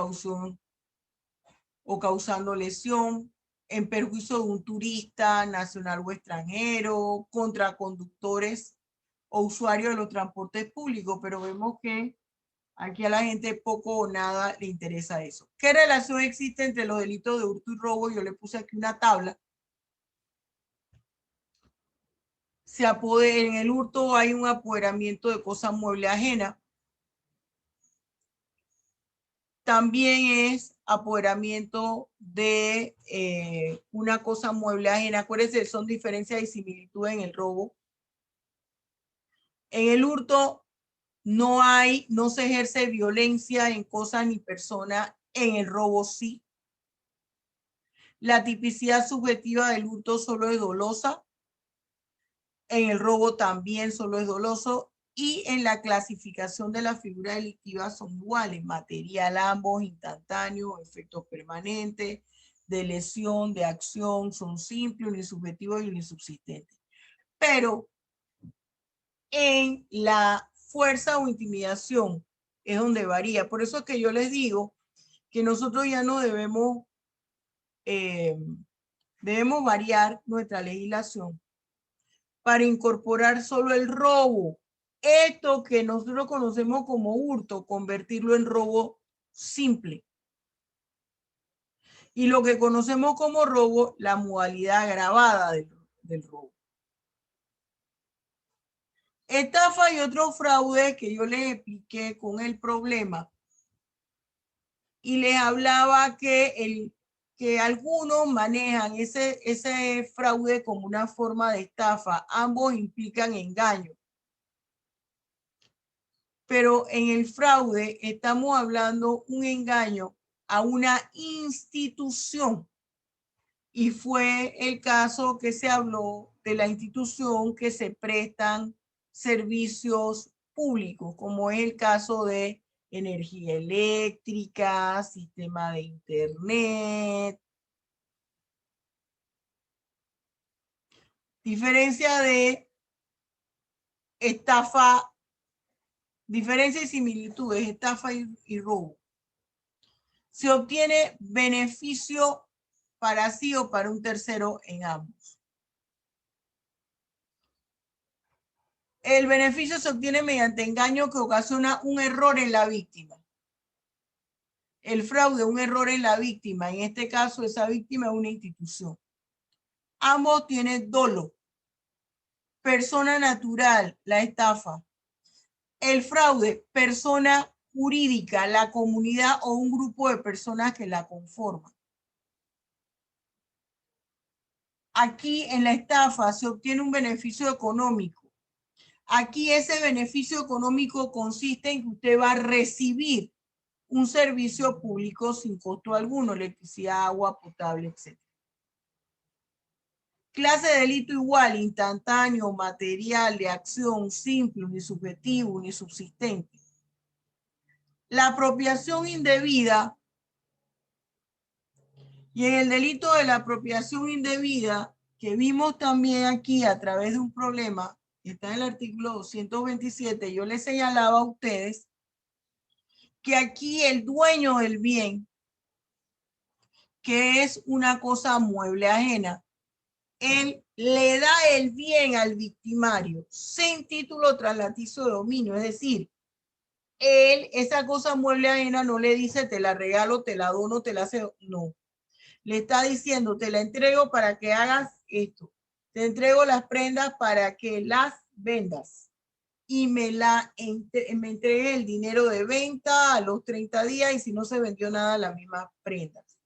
causando lesión en perjuicio de un turista nacional o extranjero, contra conductores o usuarios de los transportes públicos, pero vemos que aquí a la gente poco o nada le interesa eso. ¿Qué relación existe entre los delitos de hurto y robo? Yo le puse aquí una tabla. En el hurto hay un apoderamiento de cosa mueble ajena. También es apoderamiento de una cosa mueble ajena. Acuérdense, son diferencias y similitudes en el robo. En el hurto no se ejerce violencia en cosas ni personas. En el robo sí. La tipicidad subjetiva del hurto solo es dolosa. En el robo también solo es doloso. Y en la clasificación de las figuras delictivas son iguales. Material ambos, instantáneo, efectos permanentes, de lesión, de acción, son simples, unisubjetivos y unisubsistentes. Pero en la fuerza o intimidación es donde varía. Por eso es que yo les digo que nosotros ya no debemos variar nuestra legislación para incorporar solo el robo. Esto que nosotros conocemos como hurto, convertirlo en robo simple. Y lo que conocemos como robo, la modalidad agravada del robo. Estafa y otro fraude que yo les expliqué con el problema. Y les hablaba que algunos manejan ese fraude como una forma de estafa. Ambos implican engaño. Pero en el fraude estamos hablando un engaño a una institución. Y fue el caso que se habló de la institución que se prestan servicios públicos, como es el caso de energía eléctrica, sistema de internet. Diferencia de estafa, diferencia y similitudes, estafa y robo. Se obtiene beneficio para sí o para un tercero en ambos. El beneficio se obtiene mediante engaño que ocasiona un error en la víctima. El fraude, un error en la víctima. En este caso, esa víctima es una institución. Ambos tienen dolo. Persona natural, la estafa. El fraude, persona jurídica, la comunidad o un grupo de personas que la conforman. Aquí en la estafa se obtiene un beneficio económico. Aquí ese beneficio económico consiste en que usted va a recibir un servicio público sin costo alguno, electricidad, agua potable, etc. Clase de delito igual, instantáneo, material, de acción, simple, ni subjetivo, ni subsistente. La apropiación indebida, y en el delito de la apropiación indebida, que vimos también aquí a través de un problema, que está en el artículo 227, yo les señalaba a ustedes que aquí el dueño del bien, que es una cosa mueble ajena, él le da el bien al victimario sin título traslaticio de dominio, es decir, él, esa cosa mueble ajena no le dice te la regalo, te la dono, te la hace, no. Le está diciendo te la entrego para que hagas esto. Te entrego las prendas para que las vendas y me entregue el dinero de venta a los 30 días y si no se vendió nada, las mismas prendas.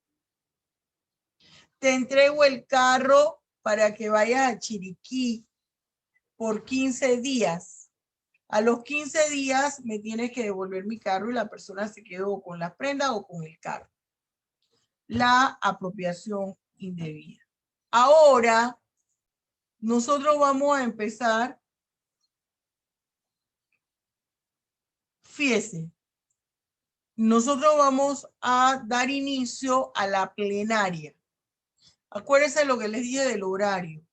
Te entrego el carro para que vayas a Chiriquí por 15 días. A los 15 días me tienes que devolver mi carro y la persona se quedó con la prenda o con el carro. La apropiación indebida. Ahora, nosotros vamos a empezar. Fíjese, nosotros vamos a dar inicio a la plenaria. Acuérdense lo que les dije del horario.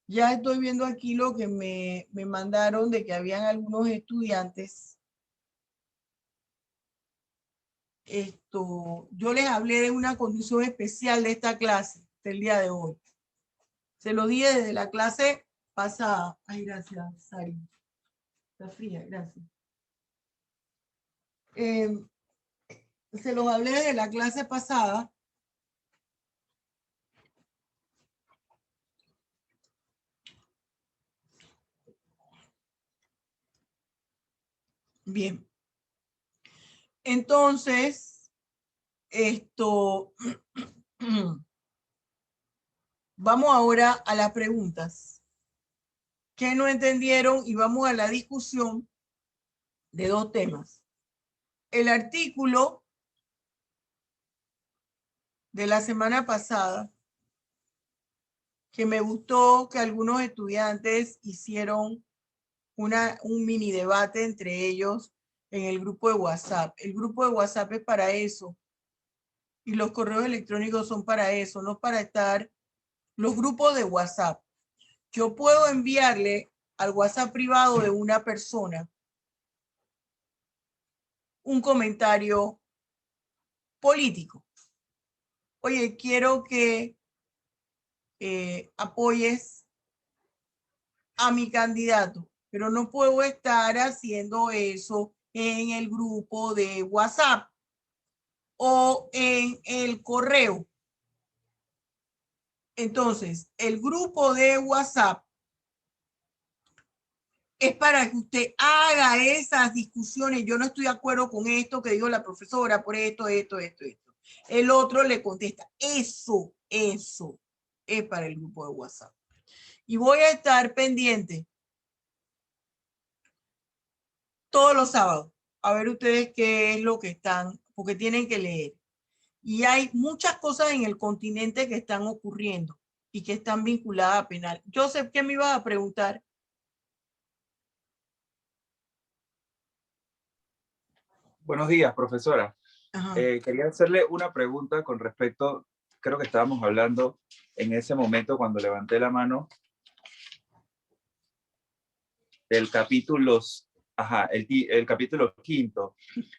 Ya estoy viendo aquí lo que me mandaron de que habían algunos estudiantes. Yo les hablé de una condición especial de esta clase del día de hoy. Se lo dije desde la clase pasada. Ay, gracias, Sari. Está fría, gracias. Se los hablé desde la clase pasada. Bien. Entonces, vamos ahora a las preguntas. ¿Qué no entendieron? Y vamos a la discusión de dos temas. El artículo de la semana pasada, que me gustó que algunos estudiantes hicieron un mini debate entre ellos en el grupo de WhatsApp. El grupo de WhatsApp es para eso. Y los correos electrónicos son para eso, no para estar los grupos de WhatsApp. Yo puedo enviarle al WhatsApp privado de una persona un comentario político. Oye, quiero que apoyes a mi candidato, pero no puedo estar haciendo eso en el grupo de WhatsApp o en el correo. Entonces, el grupo de WhatsApp es para que usted haga esas discusiones. Yo no estoy de acuerdo con esto que dijo la profesora por esto. El otro le contesta. Eso es para el grupo de WhatsApp. Y voy a estar pendiente todos los sábados a ver ustedes qué es lo que están, porque tienen que leer. Y hay muchas cosas en el continente que están ocurriendo y que están vinculadas a penal. Joseph, ¿qué me ibas a preguntar? Buenos días, profesora. Ajá. Quería hacerle una pregunta con respecto, creo que estábamos hablando en ese momento cuando levanté la mano, del capítulo, el capítulo 5.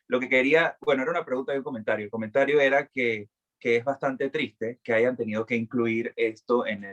Lo que quería, bueno, era una pregunta y un comentario. El comentario era que es bastante triste que hayan tenido que incluir esto en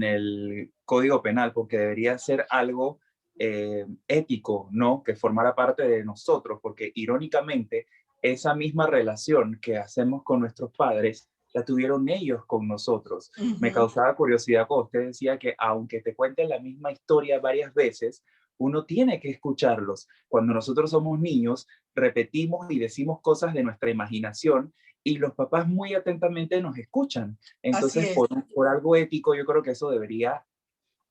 el Código Penal, porque debería ser algo ético, ¿no? Que formara parte de nosotros, porque irónicamente esa misma relación que hacemos con nuestros padres la tuvieron ellos con nosotros. Me Ujú. causaba curiosidad cuando usted decía que aunque te cuenten la misma historia varias veces, uno tiene que escucharlos. Cuando nosotros somos niños, repetimos y decimos cosas de nuestra imaginación y los papás muy atentamente nos escuchan. Así Entonces, es. por algo ético, yo creo que eso debería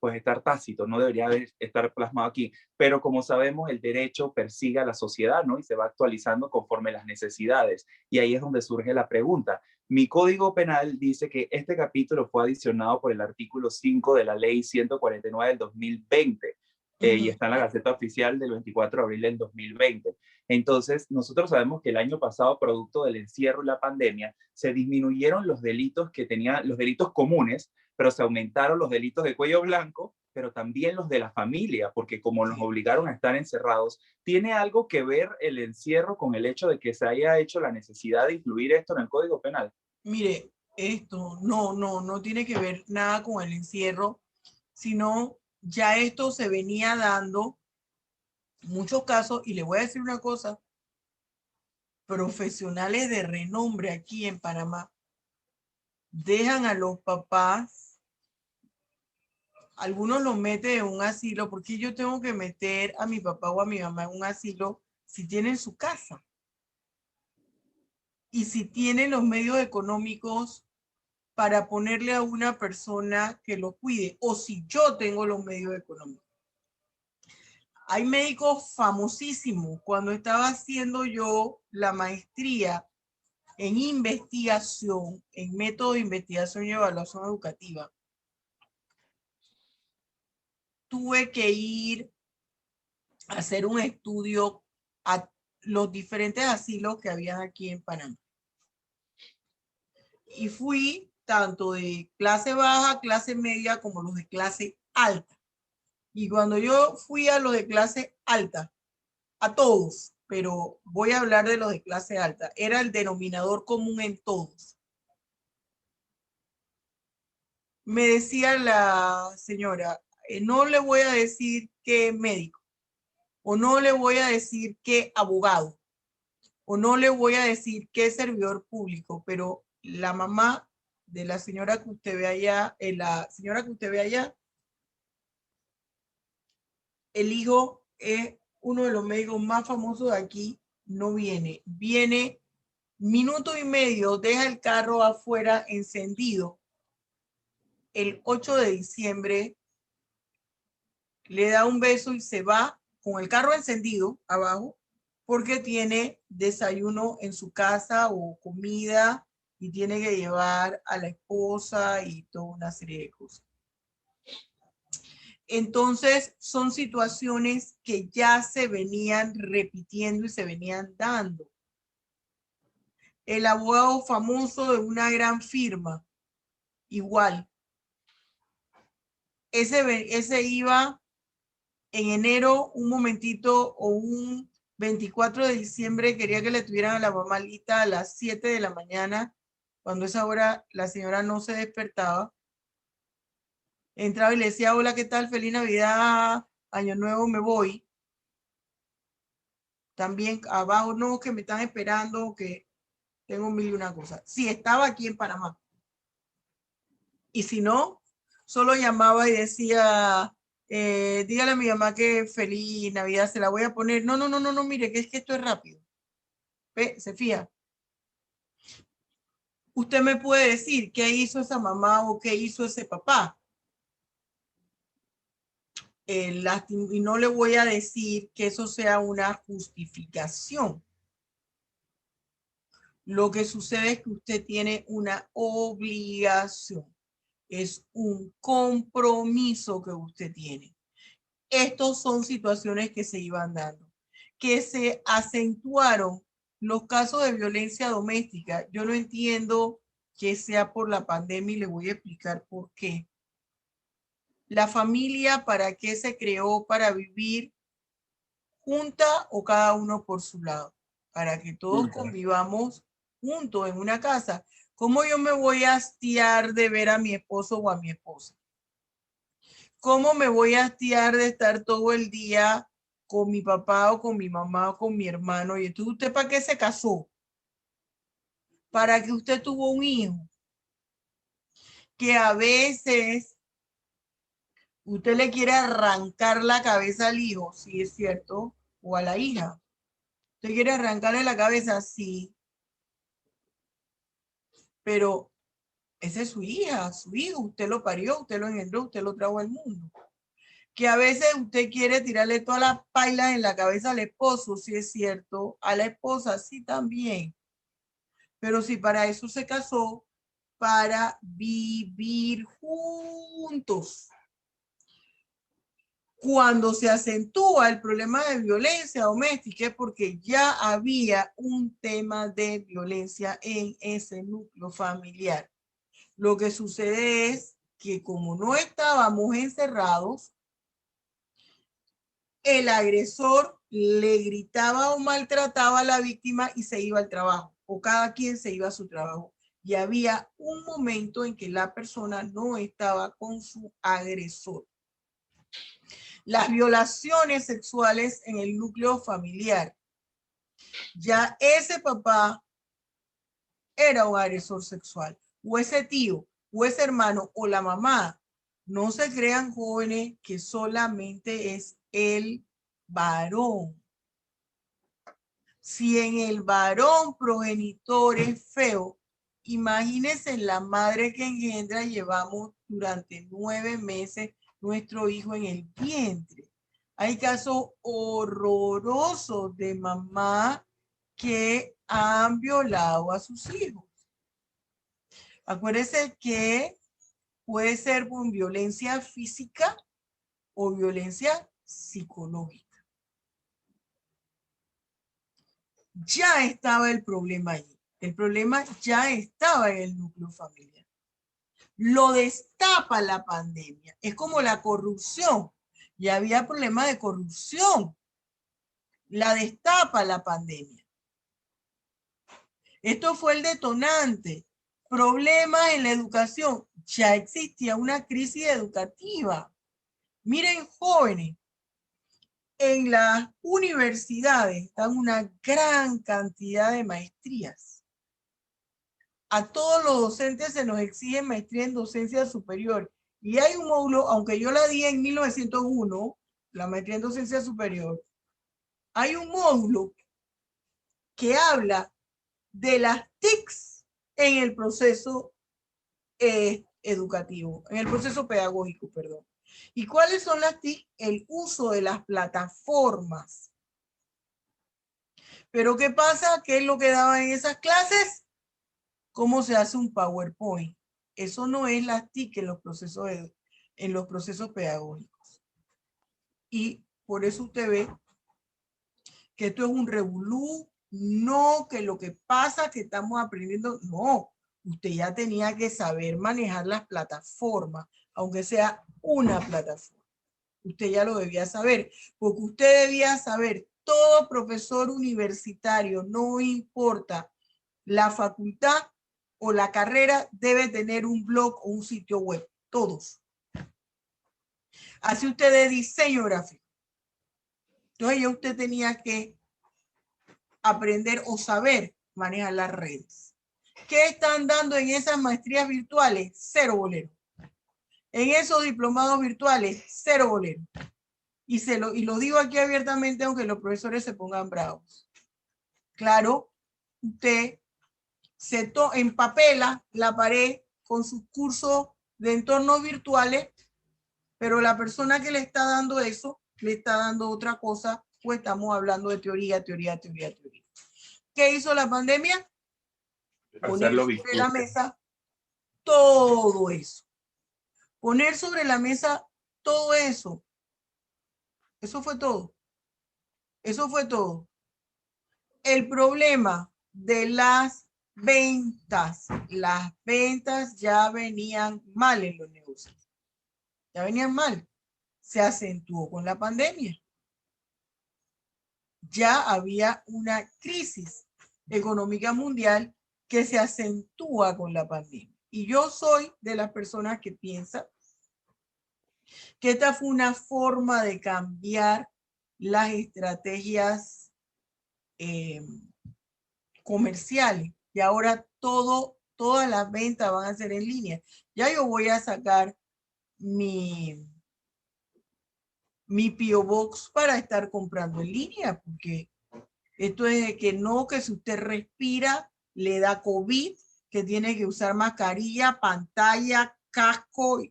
pues estar tácito, no debería estar plasmado aquí. Pero como sabemos, el derecho persigue a la sociedad, ¿no? Y se va actualizando conforme las necesidades. Y ahí es donde surge la pregunta. Mi código penal dice que este capítulo fue adicionado por el artículo 5 de la ley 149 del 2020 y Ujú. está en la Gaceta Oficial del 24 de abril del 2020. Entonces, nosotros sabemos que el año pasado, producto del encierro y la pandemia, se disminuyeron los delitos que tenían, los delitos comunes, pero se aumentaron los delitos de cuello blanco, pero también los de la familia, porque como nos Sí. obligaron a estar encerrados, ¿tiene algo que ver el encierro con el hecho de que se haya hecho la necesidad de incluir esto en el Código Penal? Mire, esto no tiene que ver nada con el encierro, sino ya esto se venía dando muchos casos, y le voy a decir una cosa, profesionales de renombre aquí en Panamá dejan a los papás, algunos los meten en un asilo, porque yo tengo que meter a mi papá o a mi mamá en un asilo si tienen su casa y si tienen los medios económicos para ponerle a una persona que lo cuide, o si yo tengo los medios económicos. Hay médicos famosísimos. Cuando estaba haciendo yo la maestría en investigación, en método de investigación y evaluación educativa, tuve que ir a hacer un estudio a los diferentes asilos que habían aquí en Panamá. Y fui tanto de clase baja, clase media, como los de clase alta. Y cuando yo fui a los de clase alta, a todos, pero voy a hablar de los de clase alta, era el denominador común en todos. Me decía la señora, no le voy a decir qué médico, o no le voy a decir qué abogado, o no le voy a decir qué servidor público, pero la mamá de la señora que usted ve allá, la señora que usted ve allá, el hijo es uno de los médicos más famosos de aquí, no viene. Viene minuto y medio, deja el carro afuera encendido. El 8 de diciembre le da un beso y se va con el carro encendido abajo porque tiene desayuno en su casa o comida y tiene que llevar a la esposa y toda una serie de cosas. Entonces, son situaciones que ya se venían repitiendo y se venían dando. El abogado famoso de una gran firma, igual. Ese iba en enero, un momentito, o un 24 de diciembre, quería que le tuvieran a la mamá lista a las 7 de la mañana, cuando esa hora la señora no se despertaba. Entraba y le decía, hola, ¿qué tal? Feliz Navidad, Año Nuevo, me voy. También abajo, no, que me están esperando, que tengo mil y una cosas. Sí, estaba aquí en Panamá. Y si no, solo llamaba y decía, dígale a mi mamá que feliz Navidad, se la voy a poner. No, mire, que es que esto es rápido. ¿Ve? Se fía. Usted me puede decir qué hizo esa mamá o qué hizo ese papá. Y no le voy a decir que eso sea una justificación. Lo que sucede es que usted tiene una obligación. Es un compromiso que usted tiene. Estos son situaciones que se iban dando, que se acentuaron los casos de violencia doméstica. Yo no entiendo que sea por la pandemia y le voy a explicar por qué. La familia, ¿para qué se creó? Para vivir junta o cada uno por su lado, para que todos convivamos juntos en una casa. ¿Cómo yo me voy a hastiar de ver a mi esposo o a mi esposa? ¿Cómo me voy a hastiar de estar todo el día con mi papá o con mi mamá o con mi hermano? Y entonces, ¿usted para qué se casó? ¿Para que usted tuvo un hijo? que a veces usted le quiere arrancar la cabeza al hijo, sí es cierto, o a la hija. Usted quiere arrancarle la cabeza, sí, pero esa es su hija, su hijo, usted lo parió, usted lo engendró, usted lo trajo al mundo. Que a veces usted quiere tirarle todas las pailas en la cabeza al esposo, sí es cierto, a la esposa, sí también. Pero si para eso se casó, para vivir juntos. Cuando se acentúa el problema de violencia doméstica es porque ya había un tema de violencia en ese núcleo familiar. Lo que sucede es que como no estábamos encerrados, el agresor le gritaba o maltrataba a la víctima y se iba al trabajo, o cada quien se iba a su trabajo. Y había un momento en que la persona no estaba con su agresor. Las violaciones sexuales en el núcleo familiar. Ya ese papá era un agresor sexual, o ese tío, o ese hermano, o la mamá. No se crean, jóvenes, que solamente es el varón. Si en el varón progenitor es feo, imagínense la madre que engendra, llevamos durante 9 meses nuestro hijo en el vientre. Hay casos horrorosos de mamá que han violado a sus hijos. Acuérdense que puede ser con violencia física o violencia psicológica. Ya estaba el problema allí. El problema ya estaba en el núcleo familiar. Lo destapa la pandemia. Es como la corrupción. Ya había problema de corrupción. La destapa la pandemia. Esto fue el detonante. Problemas en la educación. Ya existía una crisis educativa. Miren, jóvenes, en las universidades están una gran cantidad de maestrías. A todos los docentes se nos exige maestría en docencia superior. Y hay un módulo, aunque yo la di en 1901, la maestría en docencia superior, hay un módulo que habla de las TICs en el proceso educativo, en el proceso pedagógico, perdón. ¿Y cuáles son las TIC? El uso de las plataformas. Pero ¿qué pasa? ¿Qué es lo que daban en esas clases? ¿Cómo se hace un PowerPoint? Eso no es las TIC en los procesos pedagógicos. Y por eso usted ve que esto es un revolú, no que lo que pasa que estamos aprendiendo, no. Usted ya tenía que saber manejar las plataformas, aunque sea una plataforma. Usted ya lo debía saber, porque usted debía saber, todo profesor universitario, no importa la facultad o la carrera, debe tener un blog o un sitio web, todos. Así usted de diseño gráfico. Entonces ya usted tenía que aprender o saber manejar las redes. ¿Qué están dando en esas maestrías virtuales? 0 bolero. En esos diplomados virtuales, 0 bolero. Y lo digo aquí abiertamente, aunque los profesores se pongan bravos. Claro, usted empapela la pared con sus cursos de entornos virtuales, pero la persona que le está dando eso, le está dando otra cosa, pues estamos hablando de teoría. ¿Qué hizo la pandemia? Poner sobre la mesa todo eso. Poner sobre la mesa todo eso. Eso fue todo. Eso fue todo. El problema de las ventas ya venían mal en los negocios. Ya venían mal. Se acentuó con la pandemia. Ya había una crisis económica mundial que se acentúa con la pandemia. Y yo soy de las personas que piensan que esta fue una forma de cambiar las estrategias comerciales. Y ahora todo todas las ventas van a ser en línea. Ya yo voy a sacar mi P.O. Box para estar comprando en línea, porque esto es de que no, que si usted respira, le da COVID, que tiene que usar mascarilla, pantalla, casco.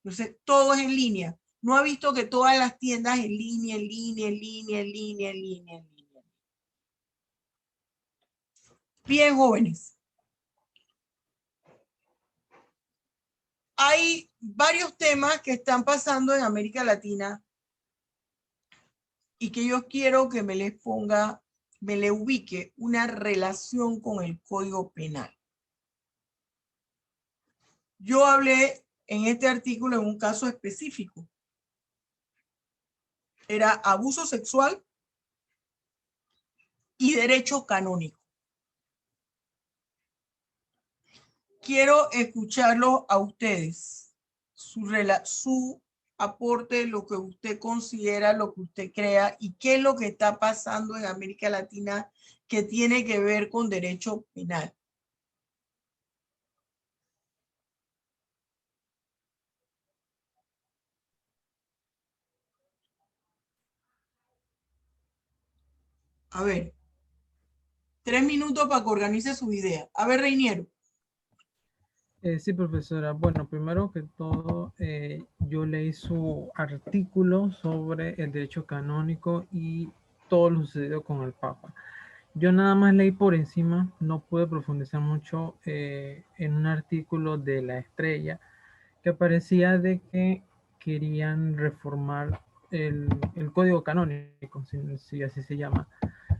Entonces, todo es en línea. No ha visto que todas las tiendas en línea, en línea, en línea, en línea, en línea, en línea. Bien, jóvenes. Hay varios temas que están pasando en América Latina y que yo quiero que me les ponga, me le ubique una relación con el Código Penal. Yo hablé en este artículo en un caso específico. Era abuso sexual y derecho canónico. Quiero escucharlo a ustedes, su aporte, lo que usted considera, lo que usted crea y qué es lo que está pasando en América Latina que tiene que ver con derecho penal. A ver, 3 minutos para que organice su idea. A ver, Reiniero. Sí, profesora. Bueno, primero que todo, yo leí su artículo sobre el derecho canónico y todo lo sucedido con el Papa. Yo nada más leí por encima, no pude profundizar mucho en un artículo de La Estrella que parecía de que querían reformar el código canónico, si así se llama.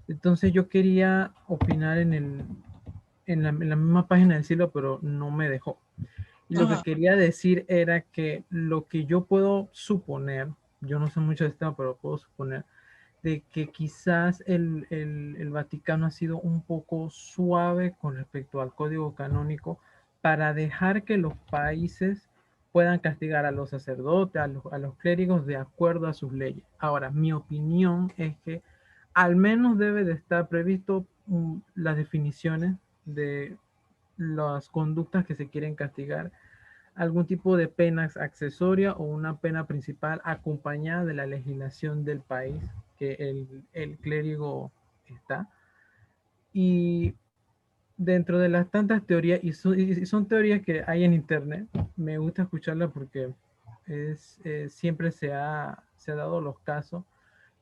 Entonces yo quería opinar en la misma página del siglo, pero no me dejó. Y lo que quería decir era que lo que yo puedo suponer, yo no sé mucho de este tema, pero puedo suponer, de que quizás el Vaticano ha sido un poco suave con respecto al código canónico para dejar que los países puedan castigar a los sacerdotes, a los clérigos de acuerdo a sus leyes. Ahora, mi opinión es que al menos debe de estar previsto las definiciones de las conductas que se quieren castigar, algún tipo de pena accesoria o una pena principal acompañada de la legislación del país que el clérigo está. Y dentro de las tantas teorías, y son teorías que hay en internet, me gusta escucharlas porque siempre se ha dado los casos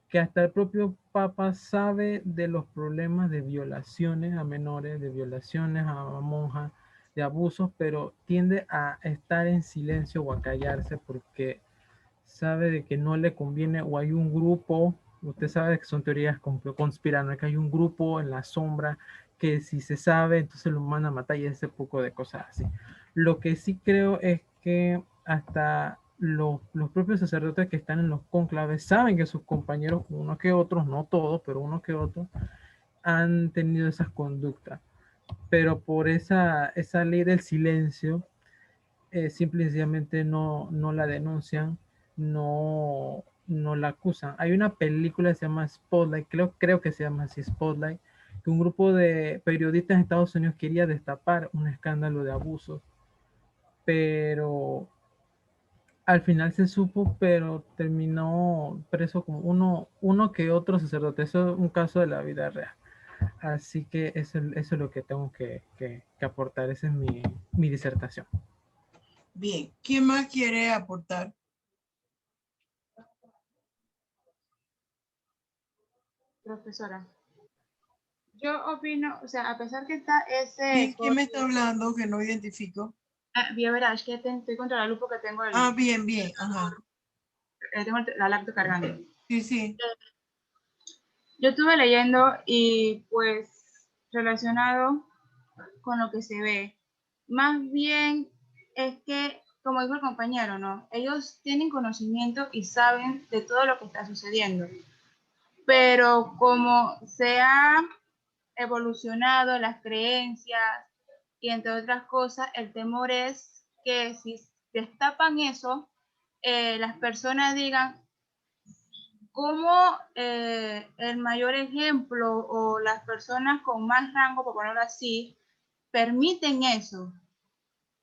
que hasta el propio Papa sabe de los problemas de violaciones a menores, de violaciones a monjas, de abusos, pero tiende a estar en silencio o a callarse porque sabe de que no le conviene o hay un grupo, usted sabe que son teorías conspiranoicas, que hay un grupo en la sombra que si se sabe, entonces lo mandan a matar y ese poco de cosas así. Lo que sí creo es que hasta los propios sacerdotes que están en los conclaves saben que sus compañeros, unos que otros, no todos, pero unos que otros, han tenido esas conductas. Pero por esa ley del silencio, simple y sencillamente no la denuncian, no la acusan. Hay una película que se llama Spotlight, creo que se llama así Spotlight, que un grupo de periodistas en Estados Unidos quería destapar un escándalo de abusos, pero al final se supo, pero terminó preso como uno que otro sacerdote. Eso es un caso de la vida real. Así que eso es lo que tengo que aportar. Esa es mi disertación. Bien, ¿quién más quiere aportar? Profesora, yo opino, o sea, a pesar que está ese... ¿Quién me está hablando que no identifico? Bien, verá, es que estoy contra la luz porque tengo Bien, bien, ajá. tengo la laptop cargando. Sí, sí. Yo estuve leyendo y pues relacionado con lo que se ve, más bien es que, como dijo el compañero, ¿no? Ellos tienen conocimiento y saben de todo lo que está sucediendo, pero como se ha evolucionado las creencias y entre otras cosas, el temor es que si destapan eso, las personas digan cómo el mayor ejemplo o las personas con más rango, por ponerlo así, permiten eso?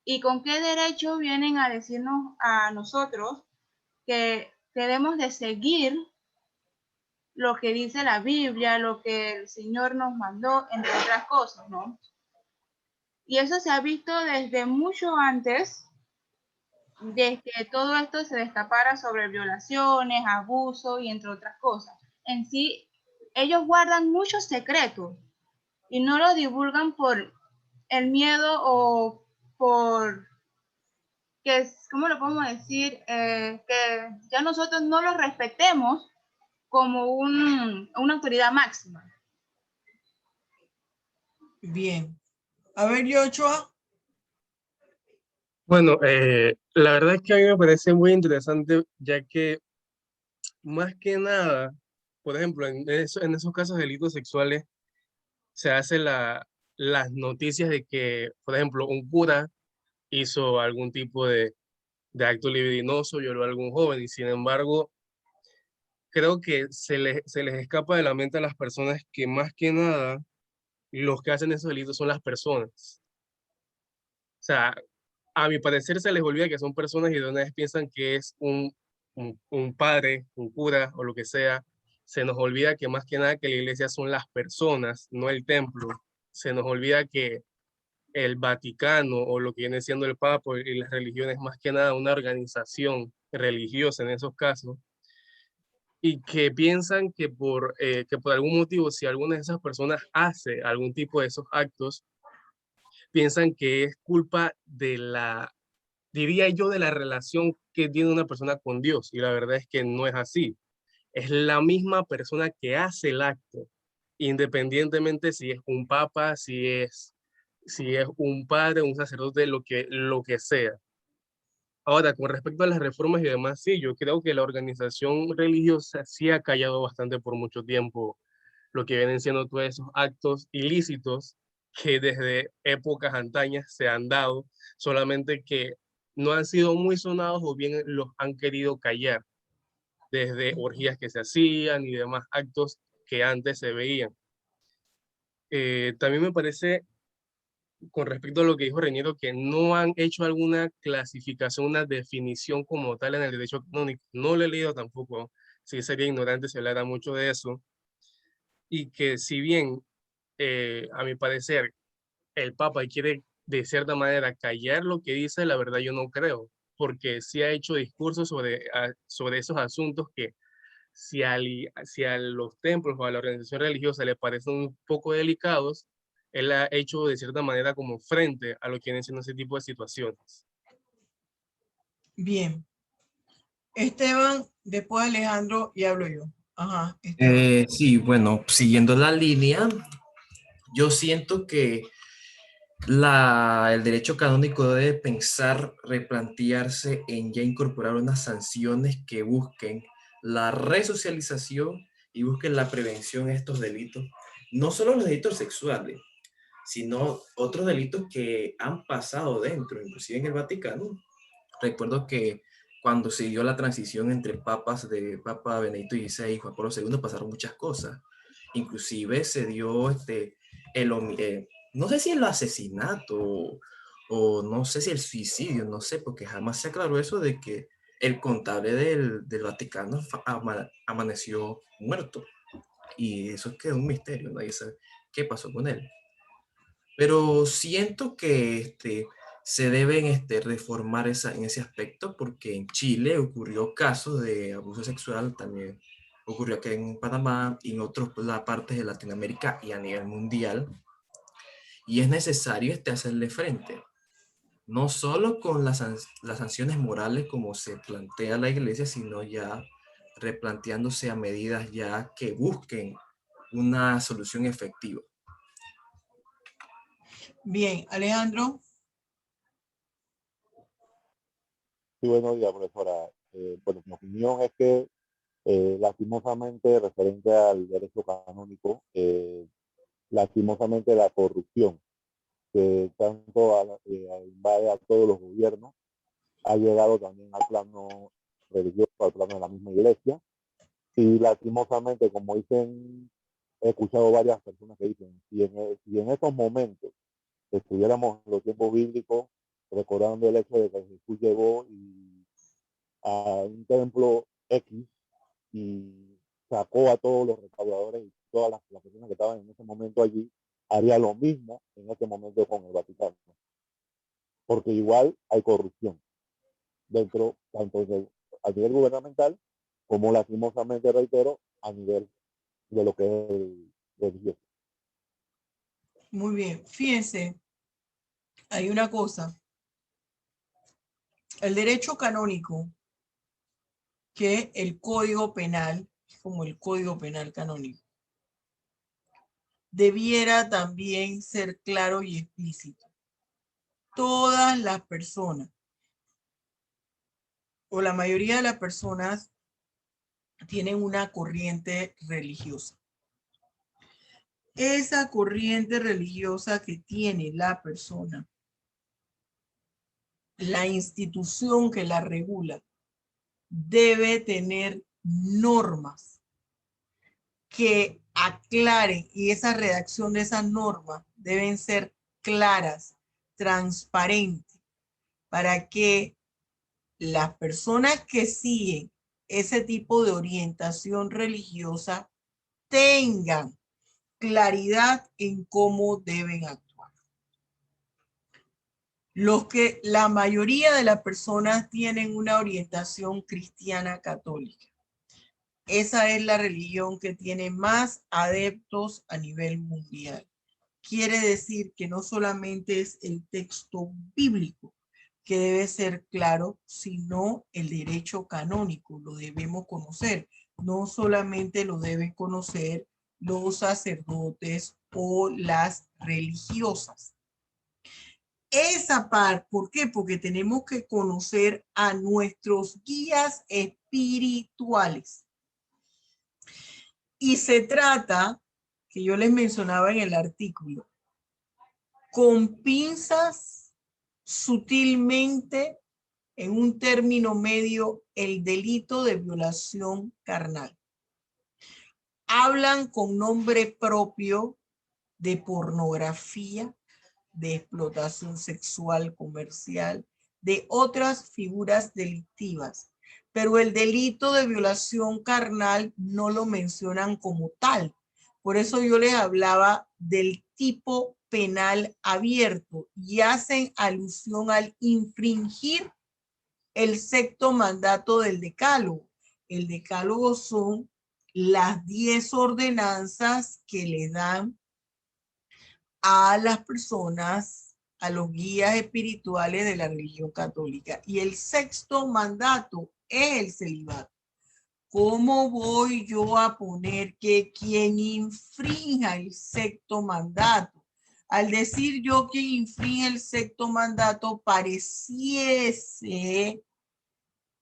¿Y con qué derecho vienen a decirnos a nosotros que debemos de seguir lo que dice la Biblia, lo que el Señor nos mandó, entre otras cosas, ¿no? Y eso se ha visto desde mucho antes de que todo esto se destapara sobre violaciones, abusos y entre otras cosas. En sí, ellos guardan muchos secretos y no lo divulgan por el miedo o por que, ¿cómo lo podemos decir? Que ya nosotros no los respetemos como una autoridad máxima. Bien. A ver, Yochoa. Bueno, la verdad es que a mí me parece muy interesante, ya que más que nada, por ejemplo, en esos casos de delitos sexuales, se hace las noticias de que, por ejemplo, un cura hizo algún tipo de acto libidinoso, violó a algún joven, y sin embargo, creo que se les escapa de la mente a las personas que más que nada, los que hacen esos delitos son las personas. O sea, a mi parecer se les olvida que son personas y de una vez piensan que es un padre, un cura o lo que sea. Se nos olvida que más que nada que la iglesia son las personas, no el templo. Se nos olvida que el Vaticano o lo que viene siendo el Papa y las religiones más que nada una organización religiosa en esos casos y que piensan que por algún motivo si alguna de esas personas hace algún tipo de esos actos, piensan que es culpa de diría yo, de la relación que tiene una persona con Dios. Y la verdad es que no es así. Es la misma persona que hace el acto, independientemente si es un papa, si es un padre, un sacerdote, lo que sea. Ahora, con respecto a las reformas y demás, sí, yo creo que la organización religiosa sí ha callado bastante por mucho tiempo lo que vienen siendo todos esos actos ilícitos que desde épocas antañas se han dado, solamente que no han sido muy sonados o bien los han querido callar, desde orgías que se hacían y demás actos que antes se veían. También me parece, con respecto a lo que dijo Reñero, que no han hecho alguna clasificación, una definición como tal en el derecho canónico. No lo he leído tampoco, sí sería ignorante si hablara mucho de eso. Y que si bien, a mi parecer, el Papa quiere de cierta manera callar lo que dice, la verdad yo no creo, porque sí ha hecho discursos sobre esos asuntos que si a los templos o a la organización religiosa le parecen un poco delicados, él ha hecho de cierta manera como frente a lo que vienen siendo ese tipo de situaciones. Bien. Esteban, después Alejandro y hablo yo. Ajá, Esteban. Sí, bueno, siguiendo la línea, yo siento que el derecho canónico debe pensar, replantearse en ya incorporar unas sanciones que busquen la resocialización y busquen la prevención de estos delitos. No solo los delitos sexuales, sino otros delitos que han pasado dentro, inclusive en el Vaticano. Recuerdo que cuando se dio la transición entre papas de Papa Benedicto XVI y Juan Pablo II pasaron muchas cosas. Inclusive se dio no sé si el asesinato o no sé si el suicidio, no sé, porque jamás se aclaró eso de que el contable del Vaticano amaneció muerto. Y eso es que es un misterio, nadie sabe qué pasó con él. Pero siento que se deben reformar en ese aspecto porque en Chile ocurrió casos de abuso sexual, también ocurrió aquí en Panamá y en otras partes de Latinoamérica y a nivel mundial. Y es necesario hacerle frente, no solo con las sanciones morales como se plantea la iglesia, sino ya replanteándose a medidas ya que busquen una solución efectiva. Bien, Alejandro. Sí, buenos días, profesora. Bueno, mi opinión es que lastimosamente, referente al derecho canónico, lastimosamente la corrupción que tanto invade a todos los gobiernos ha llegado también al plano religioso, al plano de la misma iglesia. Y lastimosamente, como dicen, he escuchado varias personas que dicen, si en estos momentos estuviéramos en los tiempos bíblicos, recordando el hecho de que Jesús llegó a un templo X y sacó a todos los recaudadores y todas las personas que estaban en ese momento allí, haría lo mismo en este momento con el Vaticano. Porque igual hay corrupción dentro, tanto a nivel gubernamental como, lastimosamente, reitero, a nivel de lo que es el religioso. Muy bien, fíjense, hay una cosa. El derecho canónico, que el Código Penal, como el Código Penal canónico, debiera también ser claro y explícito. Todas las personas, o la mayoría de las personas, tienen una corriente religiosa. Esa corriente religiosa que tiene la persona, la institución que la regula, debe tener normas que aclaren, y esa redacción de esas normas deben ser claras, transparentes, para que las personas que siguen ese tipo de orientación religiosa tengan claridad en cómo deben actuar. La mayoría de las personas tienen una orientación cristiana católica. Esa es la religión que tiene más adeptos a nivel mundial. Quiere decir que no solamente es el texto bíblico que debe ser claro, sino el derecho canónico. Lo debemos conocer. No solamente lo deben conocer los sacerdotes o las religiosas. Esa parte, ¿por qué? Porque tenemos que conocer a nuestros guías espirituales. Y se trata, que yo les mencionaba en el artículo, con pinzas, sutilmente, en un término medio, el delito de violación carnal. Hablan con nombre propio de pornografía, de explotación sexual comercial, de otras figuras delictivas, pero el delito de violación carnal no lo mencionan como tal. Por eso yo les hablaba del tipo penal abierto y hacen alusión al infringir el sexto mandato del decálogo. El decálogo son las 10 ordenanzas que le dan a las personas, a los guías espirituales de la religión católica. Y el sexto mandato es el celibato. ¿Cómo voy yo a poner que quien infrinja el sexto mandato? Al decir yo quien infringe el sexto mandato, pareciese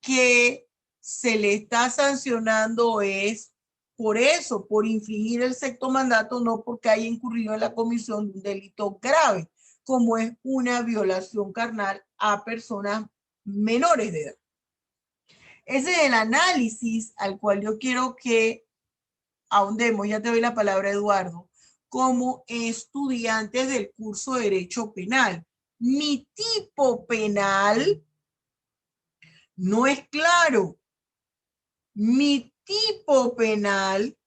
que se le está sancionando es por eso, por infringir el sexto mandato, no porque haya incurrido en la comisión de un delito grave, como es una violación carnal a personas menores de edad. Ese es el análisis al cual yo quiero que ahondemos. Ya te doy la palabra, Eduardo. Como estudiantes del curso de Derecho Penal, mi tipo penal no es claro. Mi tipo penal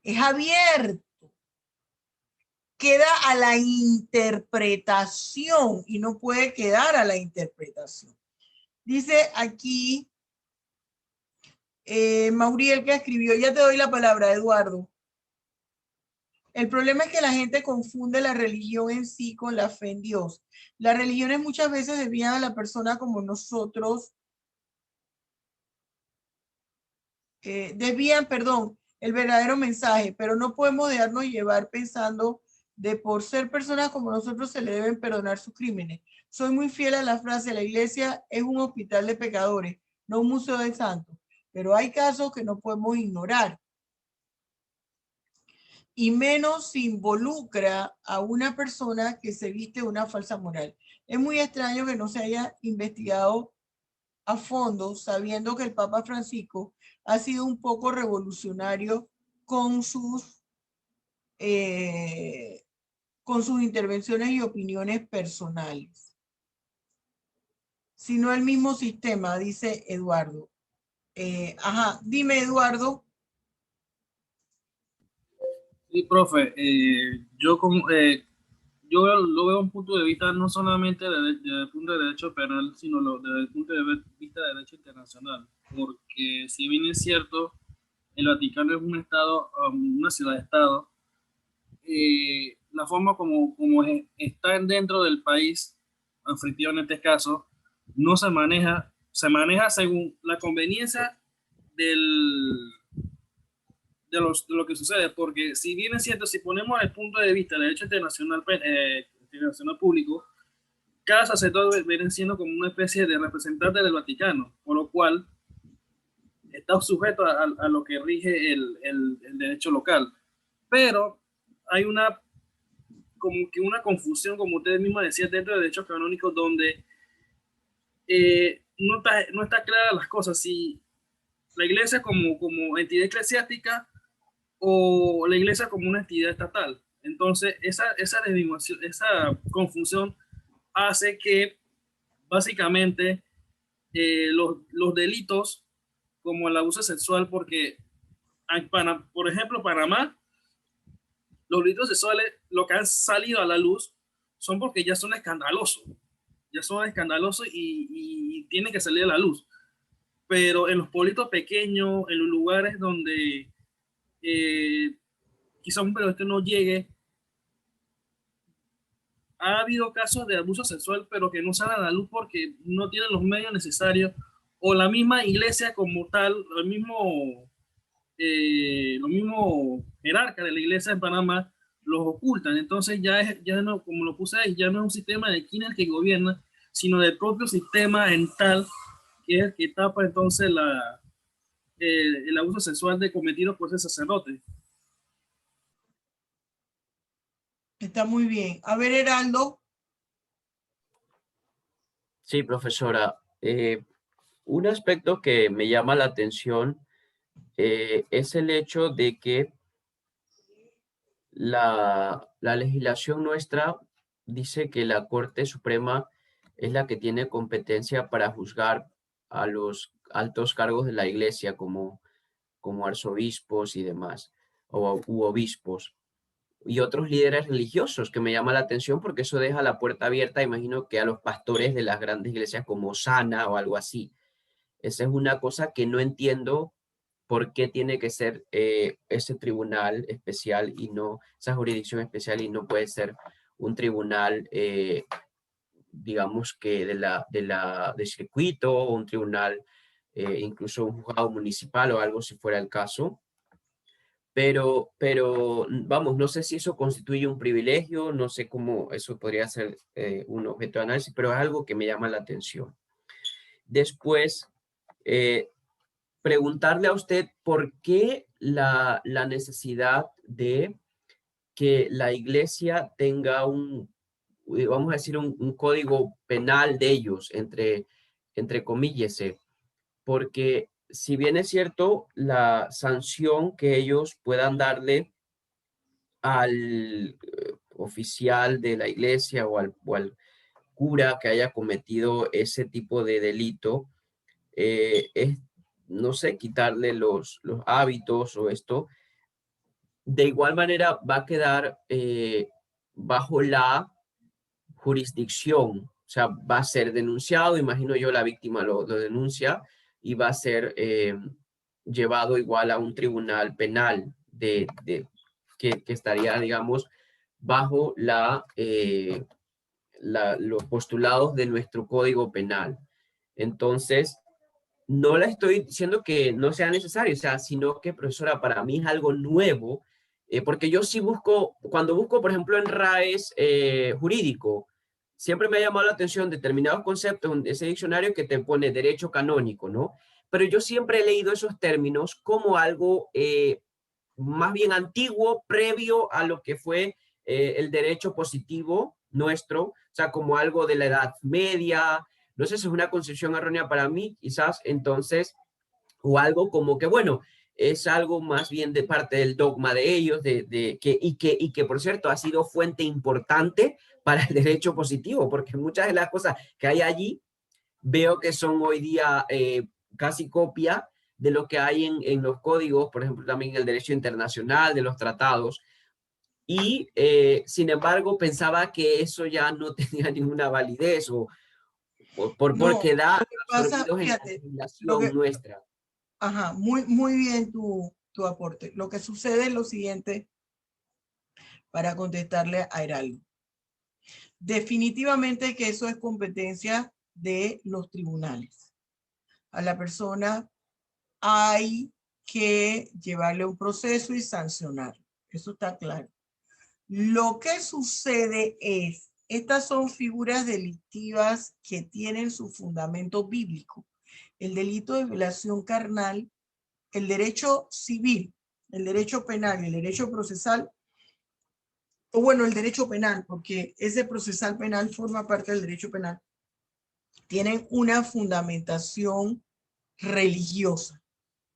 es abierto. Queda a la interpretación y no puede quedar a la interpretación. Dice aquí Mauriel, que escribió, ya te doy la palabra, Eduardo. El problema es que la gente confunde la religión en sí con la fe en Dios. Las religiones muchas veces desvían a la persona como nosotros, desvían, perdón, el verdadero mensaje, pero no podemos dejarnos llevar pensando de por ser personas como nosotros se le deben perdonar sus crímenes. Soy muy fiel a la frase, la iglesia es un hospital de pecadores, no un museo de santos, pero hay casos que no podemos ignorar. Y menos si involucra a una persona que se viste de una falsa moral. Es muy extraño que no se haya investigado a fondo, sabiendo que el Papa Francisco ha sido un poco revolucionario con sus con sus intervenciones y opiniones personales, sino el mismo sistema, dice Eduardo. Ajá, dime, Eduardo. Sí, profe, yo lo veo un punto de vista no solamente desde el punto de derecho penal, sino desde el punto de vista de derecho internacional, porque si bien es cierto, el Vaticano es un estado, una ciudad-estado, la forma como está dentro del país anfitrión en este caso, no se maneja según la conveniencia del, de lo que sucede, porque si bien es cierto, si ponemos el punto de vista del derecho internacional público, cada sacerdote viene siendo como una especie de representante del Vaticano, por lo cual está sujeto a lo que rige el derecho local. Pero hay como que una confusión, como ustedes mismos decían, dentro del derecho canónico, donde no está clara las cosas, si la iglesia como entidad eclesiástica o la iglesia como una entidad estatal. Entonces, esa confusión hace que básicamente los delitos como el abuso sexual, porque por ejemplo, Panamá, los delitos sexuales, lo que han salido a la luz, son porque ya son escandalosos y tienen que salir a la luz. Pero en los pueblitos pequeños, en los lugares donde quizá un periodista no llegue, ha habido casos de abuso sexual, pero que no salen a la luz porque no tienen los medios necesarios, o la misma iglesia como tal, los mismos jerarcas de la iglesia en Panamá los ocultan. Entonces ya no, como lo puse ahí, ya no es un sistema de quién es el que gobierna, sino del propio sistema en tal, que es el que tapa entonces el abuso sexual cometido por ese sacerdote. Está muy bien. A ver, Heraldo. Sí, profesora. Un aspecto que me llama la atención es el hecho de que la legislación nuestra dice que la Corte Suprema es la que tiene competencia para juzgar a los altos cargos de la Iglesia, como arzobispos y demás, u obispos, y otros líderes religiosos, que me llama la atención porque eso deja la puerta abierta, imagino que a los pastores de las grandes iglesias como Sana o algo así. Esa es una cosa que no entiendo por qué tiene que ser ese tribunal especial y no, esa jurisdicción especial, y no puede ser un tribunal, digamos que de circuito, o un tribunal, incluso un juzgado municipal o algo si fuera el caso. Pero vamos, no sé si eso constituye un privilegio, no sé cómo eso podría ser un objeto de análisis, pero es algo que me llama la atención. Después, preguntarle a usted por qué la necesidad de que la iglesia tenga vamos a decir, un código penal de ellos, entre comillas, porque si bien es cierto, la sanción que ellos puedan darle al oficial de la iglesia o al cura que haya cometido ese tipo de delito, es, no sé, quitarle los hábitos o esto, de igual manera va a quedar bajo la jurisdicción, o sea, va a ser denunciado, imagino yo, la víctima lo denuncia y va a ser llevado igual a un tribunal penal que estaría, digamos, bajo los postulados de nuestro Código Penal. Entonces, no le estoy diciendo que no sea necesario, o sea, sino que, profesora, para mí es algo nuevo, porque yo sí cuando busco, por ejemplo, en RAES jurídico, siempre me ha llamado la atención determinados conceptos en ese diccionario que te pone derecho canónico, ¿no? Pero yo siempre he leído esos términos como algo más bien antiguo, previo a lo que fue el derecho positivo nuestro, o sea, como algo de la Edad Media. No sé si es una concepción errónea para mí, quizás, entonces, o algo como que, bueno, es algo más bien de parte del dogma de ellos, y que por cierto ha sido fuente importante para el derecho positivo, porque muchas de las cosas que hay allí veo que son hoy día casi copia de lo que hay en los códigos, por ejemplo, también el derecho internacional, de los tratados. Y sin embargo, pensaba que eso ya no tenía ninguna validez porque No, da lo que pasa, absorbidos en la fíjate, lo legislación que, nuestra. ajá, muy bien tu aporte. Lo que sucede es lo siguiente, para contestarle a Heraldo. Definitivamente que eso es competencia de los tribunales. A la persona hay que llevarle un proceso y sancionar. Eso está claro. Lo que sucede es, estas son figuras delictivas que tienen su fundamento bíblico. El delito de violación carnal, el derecho civil, el derecho penal y el derecho procesal, o bueno, el derecho penal, porque ese procesal penal forma parte del derecho penal, tienen una fundamentación religiosa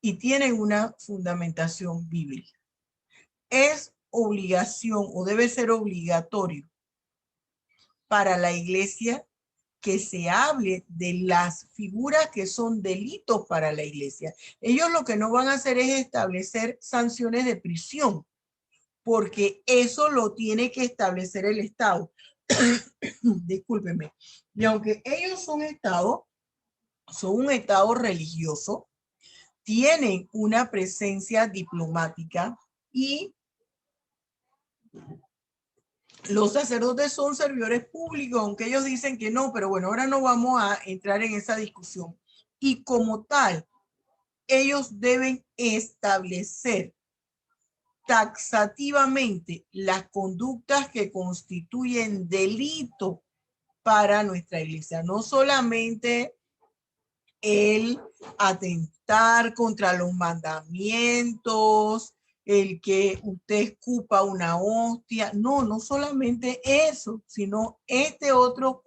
y tienen una fundamentación bíblica. Es obligación o debe ser obligatorio para la iglesia que se hable de las figuras que son delitos para la iglesia. Ellos lo que no van a hacer es establecer sanciones de prisión, porque eso lo tiene que establecer el Estado. Discúlpenme. Y aunque ellos son un Estado religioso, tienen una presencia diplomática y los sacerdotes son servidores públicos, aunque ellos dicen que no, pero bueno, ahora no vamos a entrar en esa discusión. Y como tal, ellos deben establecer taxativamente las conductas que constituyen delito para nuestra iglesia. No solamente el atentar contra los mandamientos, el que usted escupa una hostia. No, no solamente eso, sino este otro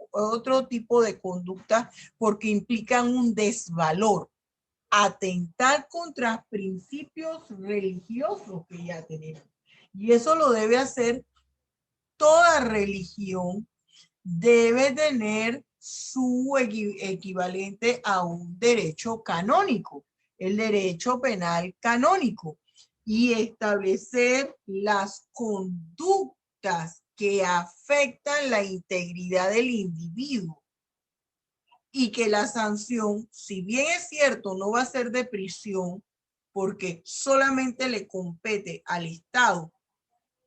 tipo de conducta porque implican un desvalor. Atentar contra principios religiosos que ya tenemos. Y eso lo debe hacer toda religión, debe tener su equivalente a un derecho canónico, el derecho penal canónico, y establecer las conductas que afectan la integridad del individuo. Y que la sanción, si bien es cierto, no va a ser de prisión, porque solamente le compete al Estado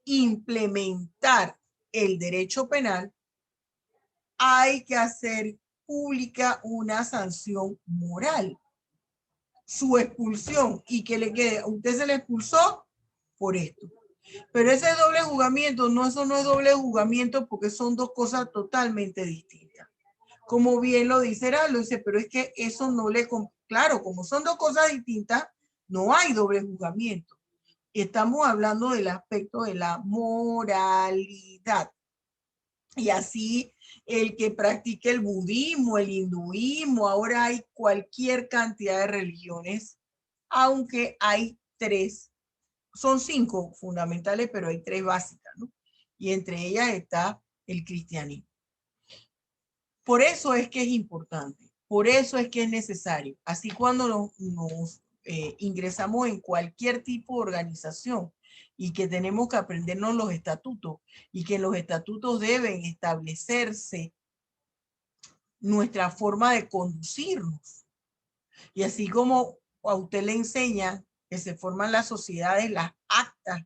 implementar el derecho penal, hay que hacer pública una sanción moral, su expulsión, y que le quede, usted se le expulsó por esto. Pero ese doble juzgamiento, no, eso no es doble juzgamiento porque son dos cosas totalmente distintas. Como bien lo dice Heraldo, dice, pero es que eso no le... Claro, como son dos cosas distintas, no hay doble juzgamiento. Estamos hablando del aspecto de la moralidad. Y así el que practique el budismo, el hinduismo, ahora hay cualquier cantidad de religiones, aunque hay tres, son 5 fundamentales, pero hay 3 básicas, ¿no? Y entre ellas está el cristianismo. Por eso es que es importante, por eso es que es necesario. Así cuando nos ingresamos en cualquier tipo de organización y que tenemos que aprendernos los estatutos y que los estatutos deben establecerse nuestra forma de conducirnos. Y así como a usted le enseña que se forman las sociedades, las actas,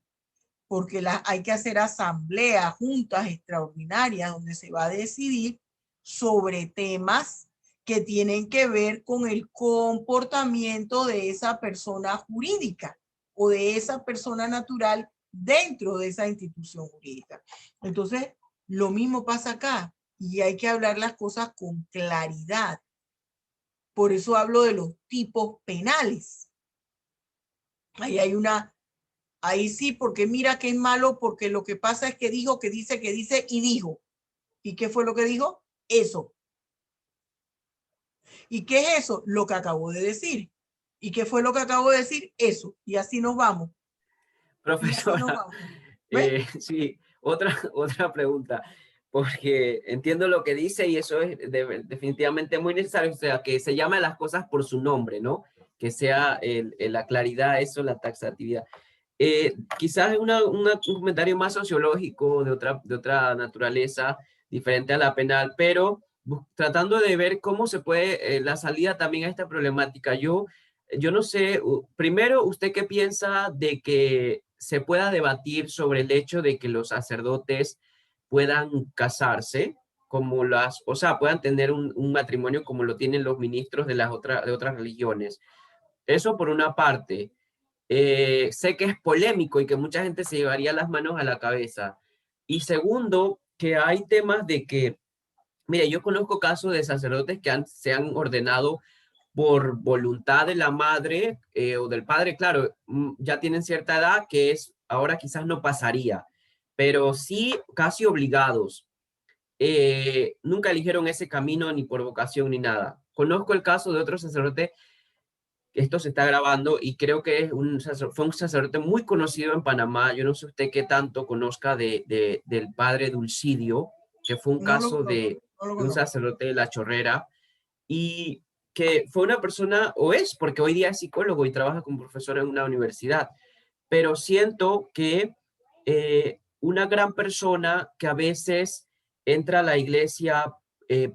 porque hay que hacer asambleas, juntas extraordinarias donde se va a decidir sobre temas que tienen que ver con el comportamiento de esa persona jurídica o de esa persona natural dentro de esa institución jurídica. Entonces, lo mismo pasa acá y hay que hablar las cosas con claridad. Por eso hablo de los tipos penales. Ahí sí, porque mira que es malo, porque lo que pasa es que dijo, que dice y dijo. ¿Y qué fue lo que dijo? Eso. ¿Y qué es eso? Lo que acabo de decir. ¿Y qué fue lo que acabo de decir? Eso. Y así nos vamos. Profesora, sí, otra pregunta, porque entiendo lo que dice y eso es definitivamente muy necesario, o sea, que se llame las cosas por su nombre, ¿no? Que sea la claridad, eso, la taxatividad. Quizás un comentario más sociológico de otra naturaleza, diferente a la penal, pero tratando de ver cómo se puede, la salida también a esta problemática. Yo no sé, primero, ¿usted qué piensa de que se pueda debatir sobre el hecho de que los sacerdotes puedan casarse, como o sea, puedan tener un matrimonio como lo tienen los ministros de otras religiones? Eso por una parte. Sé que es polémico y que mucha gente se llevaría las manos a la cabeza. Y segundo, que hay temas de que, mire, yo conozco casos de sacerdotes que se han ordenado por voluntad de la madre o del padre, claro, ya tienen cierta edad que ahora quizás no pasaría, pero sí casi obligados. Nunca eligieron ese camino ni por vocación ni nada. Conozco el caso de otro sacerdote, esto se está grabando y creo que fue un sacerdote muy conocido en Panamá. Yo no sé usted qué tanto conozca del padre Dulcidio, que fue un caso de un sacerdote de La Chorrera, y que fue una persona, o es, porque hoy día es psicólogo y trabaja como profesor en una universidad, pero siento que una gran persona que a veces entra a la iglesia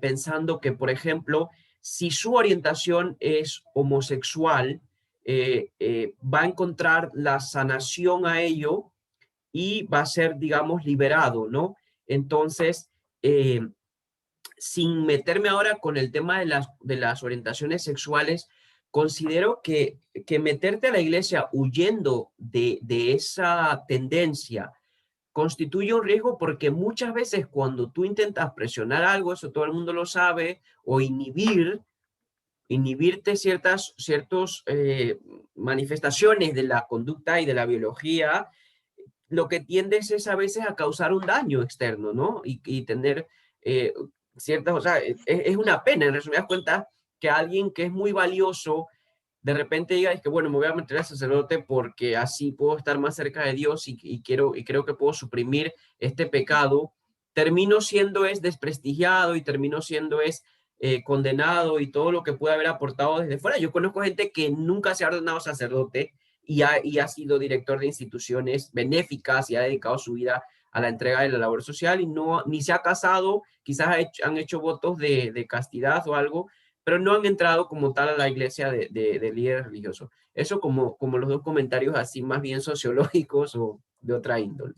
pensando que, por ejemplo, si su orientación es homosexual, va a encontrar la sanación a ello y va a ser, digamos, liberado, ¿no? Entonces, sin meterme ahora con el tema de las orientaciones sexuales, considero que meterte a la iglesia huyendo de esa tendencia constituye un riesgo, porque muchas veces cuando tú intentas presionar algo, eso todo el mundo lo sabe, o inhibirte ciertas manifestaciones de la conducta y de la biología, lo que tiendes es a veces a causar un daño externo, ¿no? Y tener eh, ciertas, o sea, es una pena, en resumidas cuentas, que alguien que es muy valioso de repente diga, es que bueno, me voy a meter al sacerdote porque así puedo estar más cerca de Dios y creo que puedo suprimir este pecado. Termino siendo desprestigiado y termino siendo condenado y todo lo que puede haber aportado desde fuera. Yo conozco gente que nunca se ha ordenado sacerdote y ha sido director de instituciones benéficas y ha dedicado su vida a la entrega de la labor social y ni se ha casado, quizás han hecho votos de castidad o algo, pero no han entrado como tal a la iglesia de líderes religiosos. Eso como los dos comentarios así más bien sociológicos o de otra índole.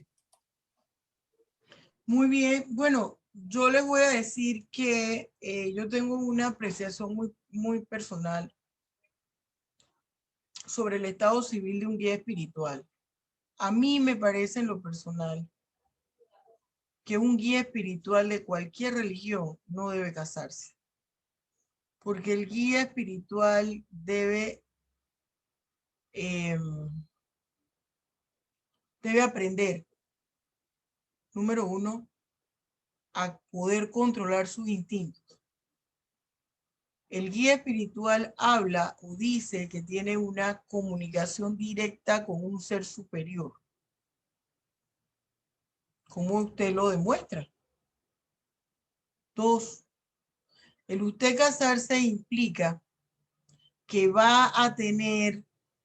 Muy bien, bueno, yo les voy a decir que yo tengo una apreciación muy personal sobre el estado civil de un guía espiritual. A mí me parece en lo personal que un guía espiritual de cualquier religión no debe casarse, porque el guía espiritual debe aprender, número uno, a poder controlar sus instintos. El guía espiritual habla o dice que tiene una comunicación directa con un ser superior. ¿Cómo usted lo demuestra? Dos, el usted casarse implica que va a tener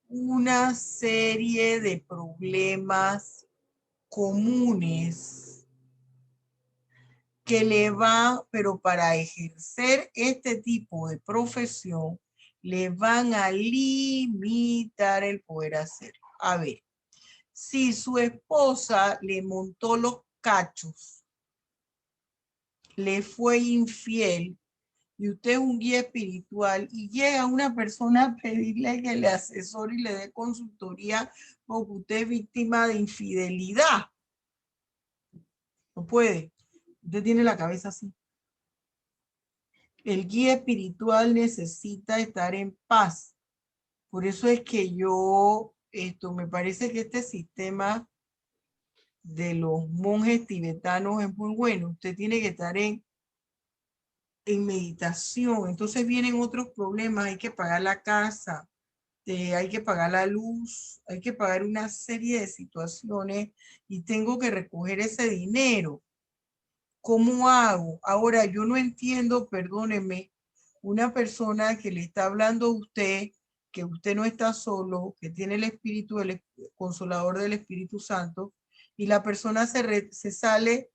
una serie de problemas comunes que le va, pero para ejercer este tipo de profesión, le van a limitar el poder hacerlo. A ver, si su esposa le montó los cachos, le fue infiel, y usted es un guía espiritual y llega una persona a pedirle que le asesore y le dé consultoría porque usted es víctima de infidelidad, no puede. Usted tiene la cabeza así. El guía espiritual necesita estar en paz. Por eso es que me parece que este sistema de los monjes tibetanos es muy bueno. Usted tiene que estar en meditación. Entonces vienen otros problemas. Hay que pagar la casa, hay que pagar la luz, hay que pagar una serie de situaciones y tengo que recoger ese dinero. ¿Cómo hago? Ahora, yo no entiendo, perdóneme, una persona que le está hablando a usted, que usted no está solo, que tiene el espíritu del consolador del Espíritu Santo, y la persona se sale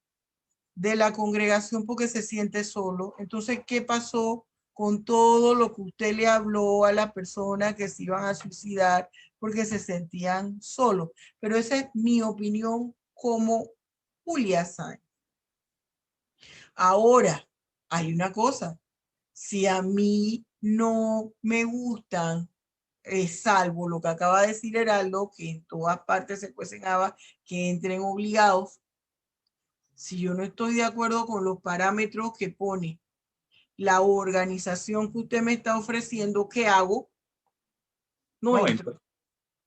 de la congregación porque se siente solo. Entonces, ¿qué pasó con todo lo que usted le habló a las personas que se iban a suicidar porque se sentían solos? Pero esa es mi opinión como Julia Sáenz. Ahora, hay una cosa. Si a mí no me gustan, salvo lo que acaba de decir Heraldo, que en todas partes se cuecen habas, que entren obligados. Si yo no estoy de acuerdo con los parámetros que pone la organización que usted me está ofreciendo, ¿qué hago? No entro.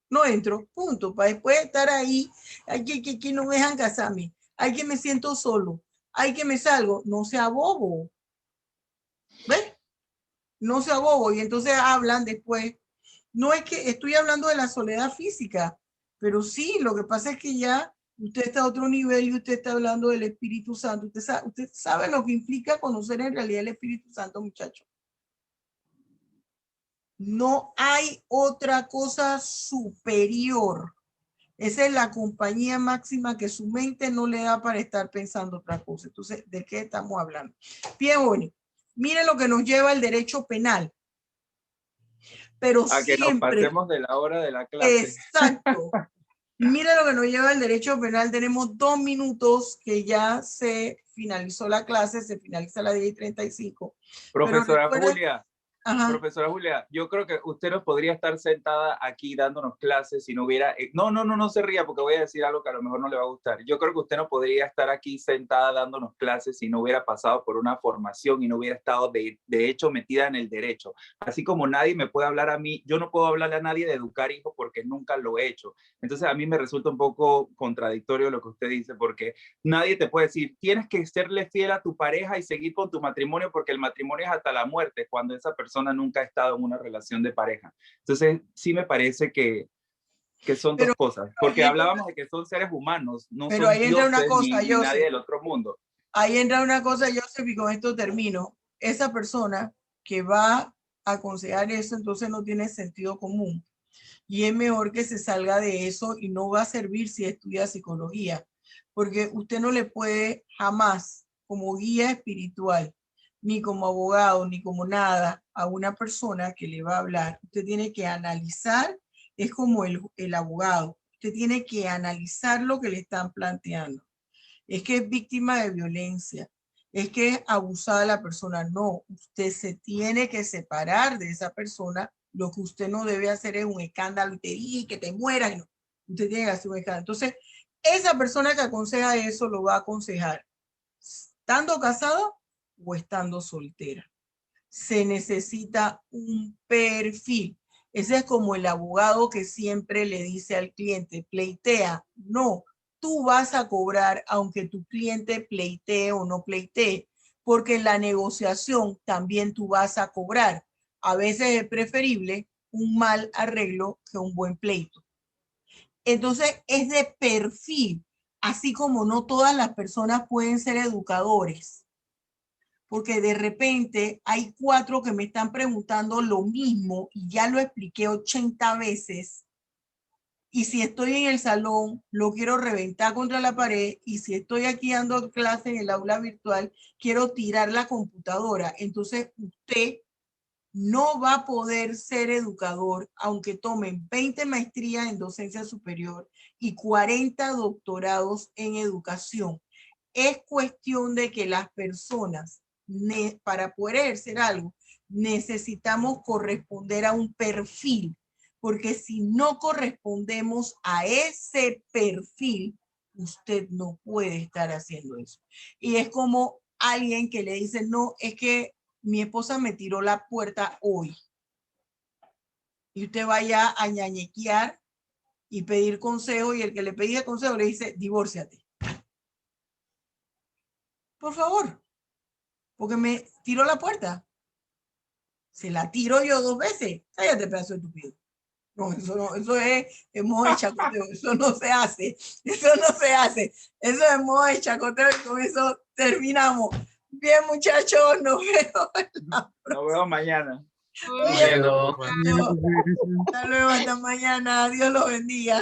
No entro, punto. Para después estar ahí, hay que no me dejan casarme, hay que me siento solo, hay que me salgo. No sea bobo. ¿Ves? No sea bobo. Y entonces hablan después. No es que estoy hablando de la soledad física, pero sí, lo que pasa es que ya usted está a otro nivel y usted está hablando del Espíritu Santo. Usted sabe lo que implica conocer en realidad el Espíritu Santo, muchachos. No hay otra cosa superior. Esa es la compañía máxima que su mente no le da para estar pensando otra cosa. Entonces, ¿de qué estamos hablando? Bien, bueno, mire lo que nos lleva el derecho penal. Pero A que nos siempre, pasemos de la hora de la clase. exacto. Mira lo que nos lleva el derecho penal. Tenemos 2 minutos que ya se finalizó la clase, se finaliza a las 10:35. Profesora Pero Julia, ajá. Profesora Julia, yo creo que usted nos podría estar sentada aquí dándonos clases si no hubiera... No se ría porque voy a decir algo que a lo mejor no le va a gustar. Yo creo que usted no podría estar aquí sentada dándonos clases si no hubiera pasado por una formación y no hubiera estado de hecho metida en el derecho. Así como nadie me puede hablar a mí, yo no puedo hablarle a nadie de educar hijos porque nunca lo he hecho. Entonces a mí me resulta un poco contradictorio lo que usted dice porque nadie te puede decir, tienes que serle fiel a tu pareja y seguir con tu matrimonio porque el matrimonio es hasta la muerte cuando esa persona nunca ha estado en una relación de pareja. Entonces, sí me parece que son dos cosas, porque hablábamos de que son seres humanos, no pero son ahí entra una dioses cosa, ni nadie del otro mundo. Ahí entra una cosa, Joseph, y con esto termino. Esa persona que va a aconsejar eso, entonces no tiene sentido común. Y es mejor que se salga de eso y no va a servir si estudia psicología, porque usted no le puede jamás, como guía espiritual, ni como abogado, ni como nada, a una persona que le va a hablar. Usted tiene que analizar, es como el abogado, usted tiene que analizar lo que le están planteando. Es que es víctima de violencia, es que es abusada la persona. No, usted se tiene que separar de esa persona. Lo que usted no debe hacer es un escándalo y te diga que te mueras. No. Usted tiene que hacer un escándalo. Entonces, esa persona que aconseja eso lo va a aconsejar estando casado o estando soltera. Se necesita un perfil. Ese es como el abogado que siempre le dice al cliente, pleitea. No, tú vas a cobrar aunque tu cliente pleitee o no pleitee, porque en la negociación también tú vas a cobrar. A veces es preferible un mal arreglo que un buen pleito. Entonces es de perfil, así como no todas las personas pueden ser educadores, porque de repente hay 4 que me están preguntando lo mismo y ya lo expliqué 80 veces. Y si estoy en el salón, lo quiero reventar contra la pared. Y si estoy aquí dando clase en el aula virtual, quiero tirar la computadora. Entonces usted no va a poder ser educador, aunque tomen 20 maestrías en docencia superior y 40 doctorados en educación. Es cuestión de que las personas, para poder ejercer algo, necesitamos corresponder a un perfil, porque si no correspondemos a ese perfil, usted no puede estar haciendo eso. Y es como alguien que le dice, no, es que mi esposa me tiró la puerta hoy. Y usted vaya a ñañequear y pedir consejo, y el que le pedía consejo le dice, divórciate. Por favor, porque me tiró la puerta. Se la tiro yo 2 veces. Cállate, pedazo de estúpido. No, eso es modo de chacoteo, eso no se hace, eso no se hace, eso es modo de chacoteo y con eso terminamos. Bien, muchachos, nos vemos. Nos vemos mañana. Bien, Luego. hasta luego, hasta mañana, Dios los bendiga.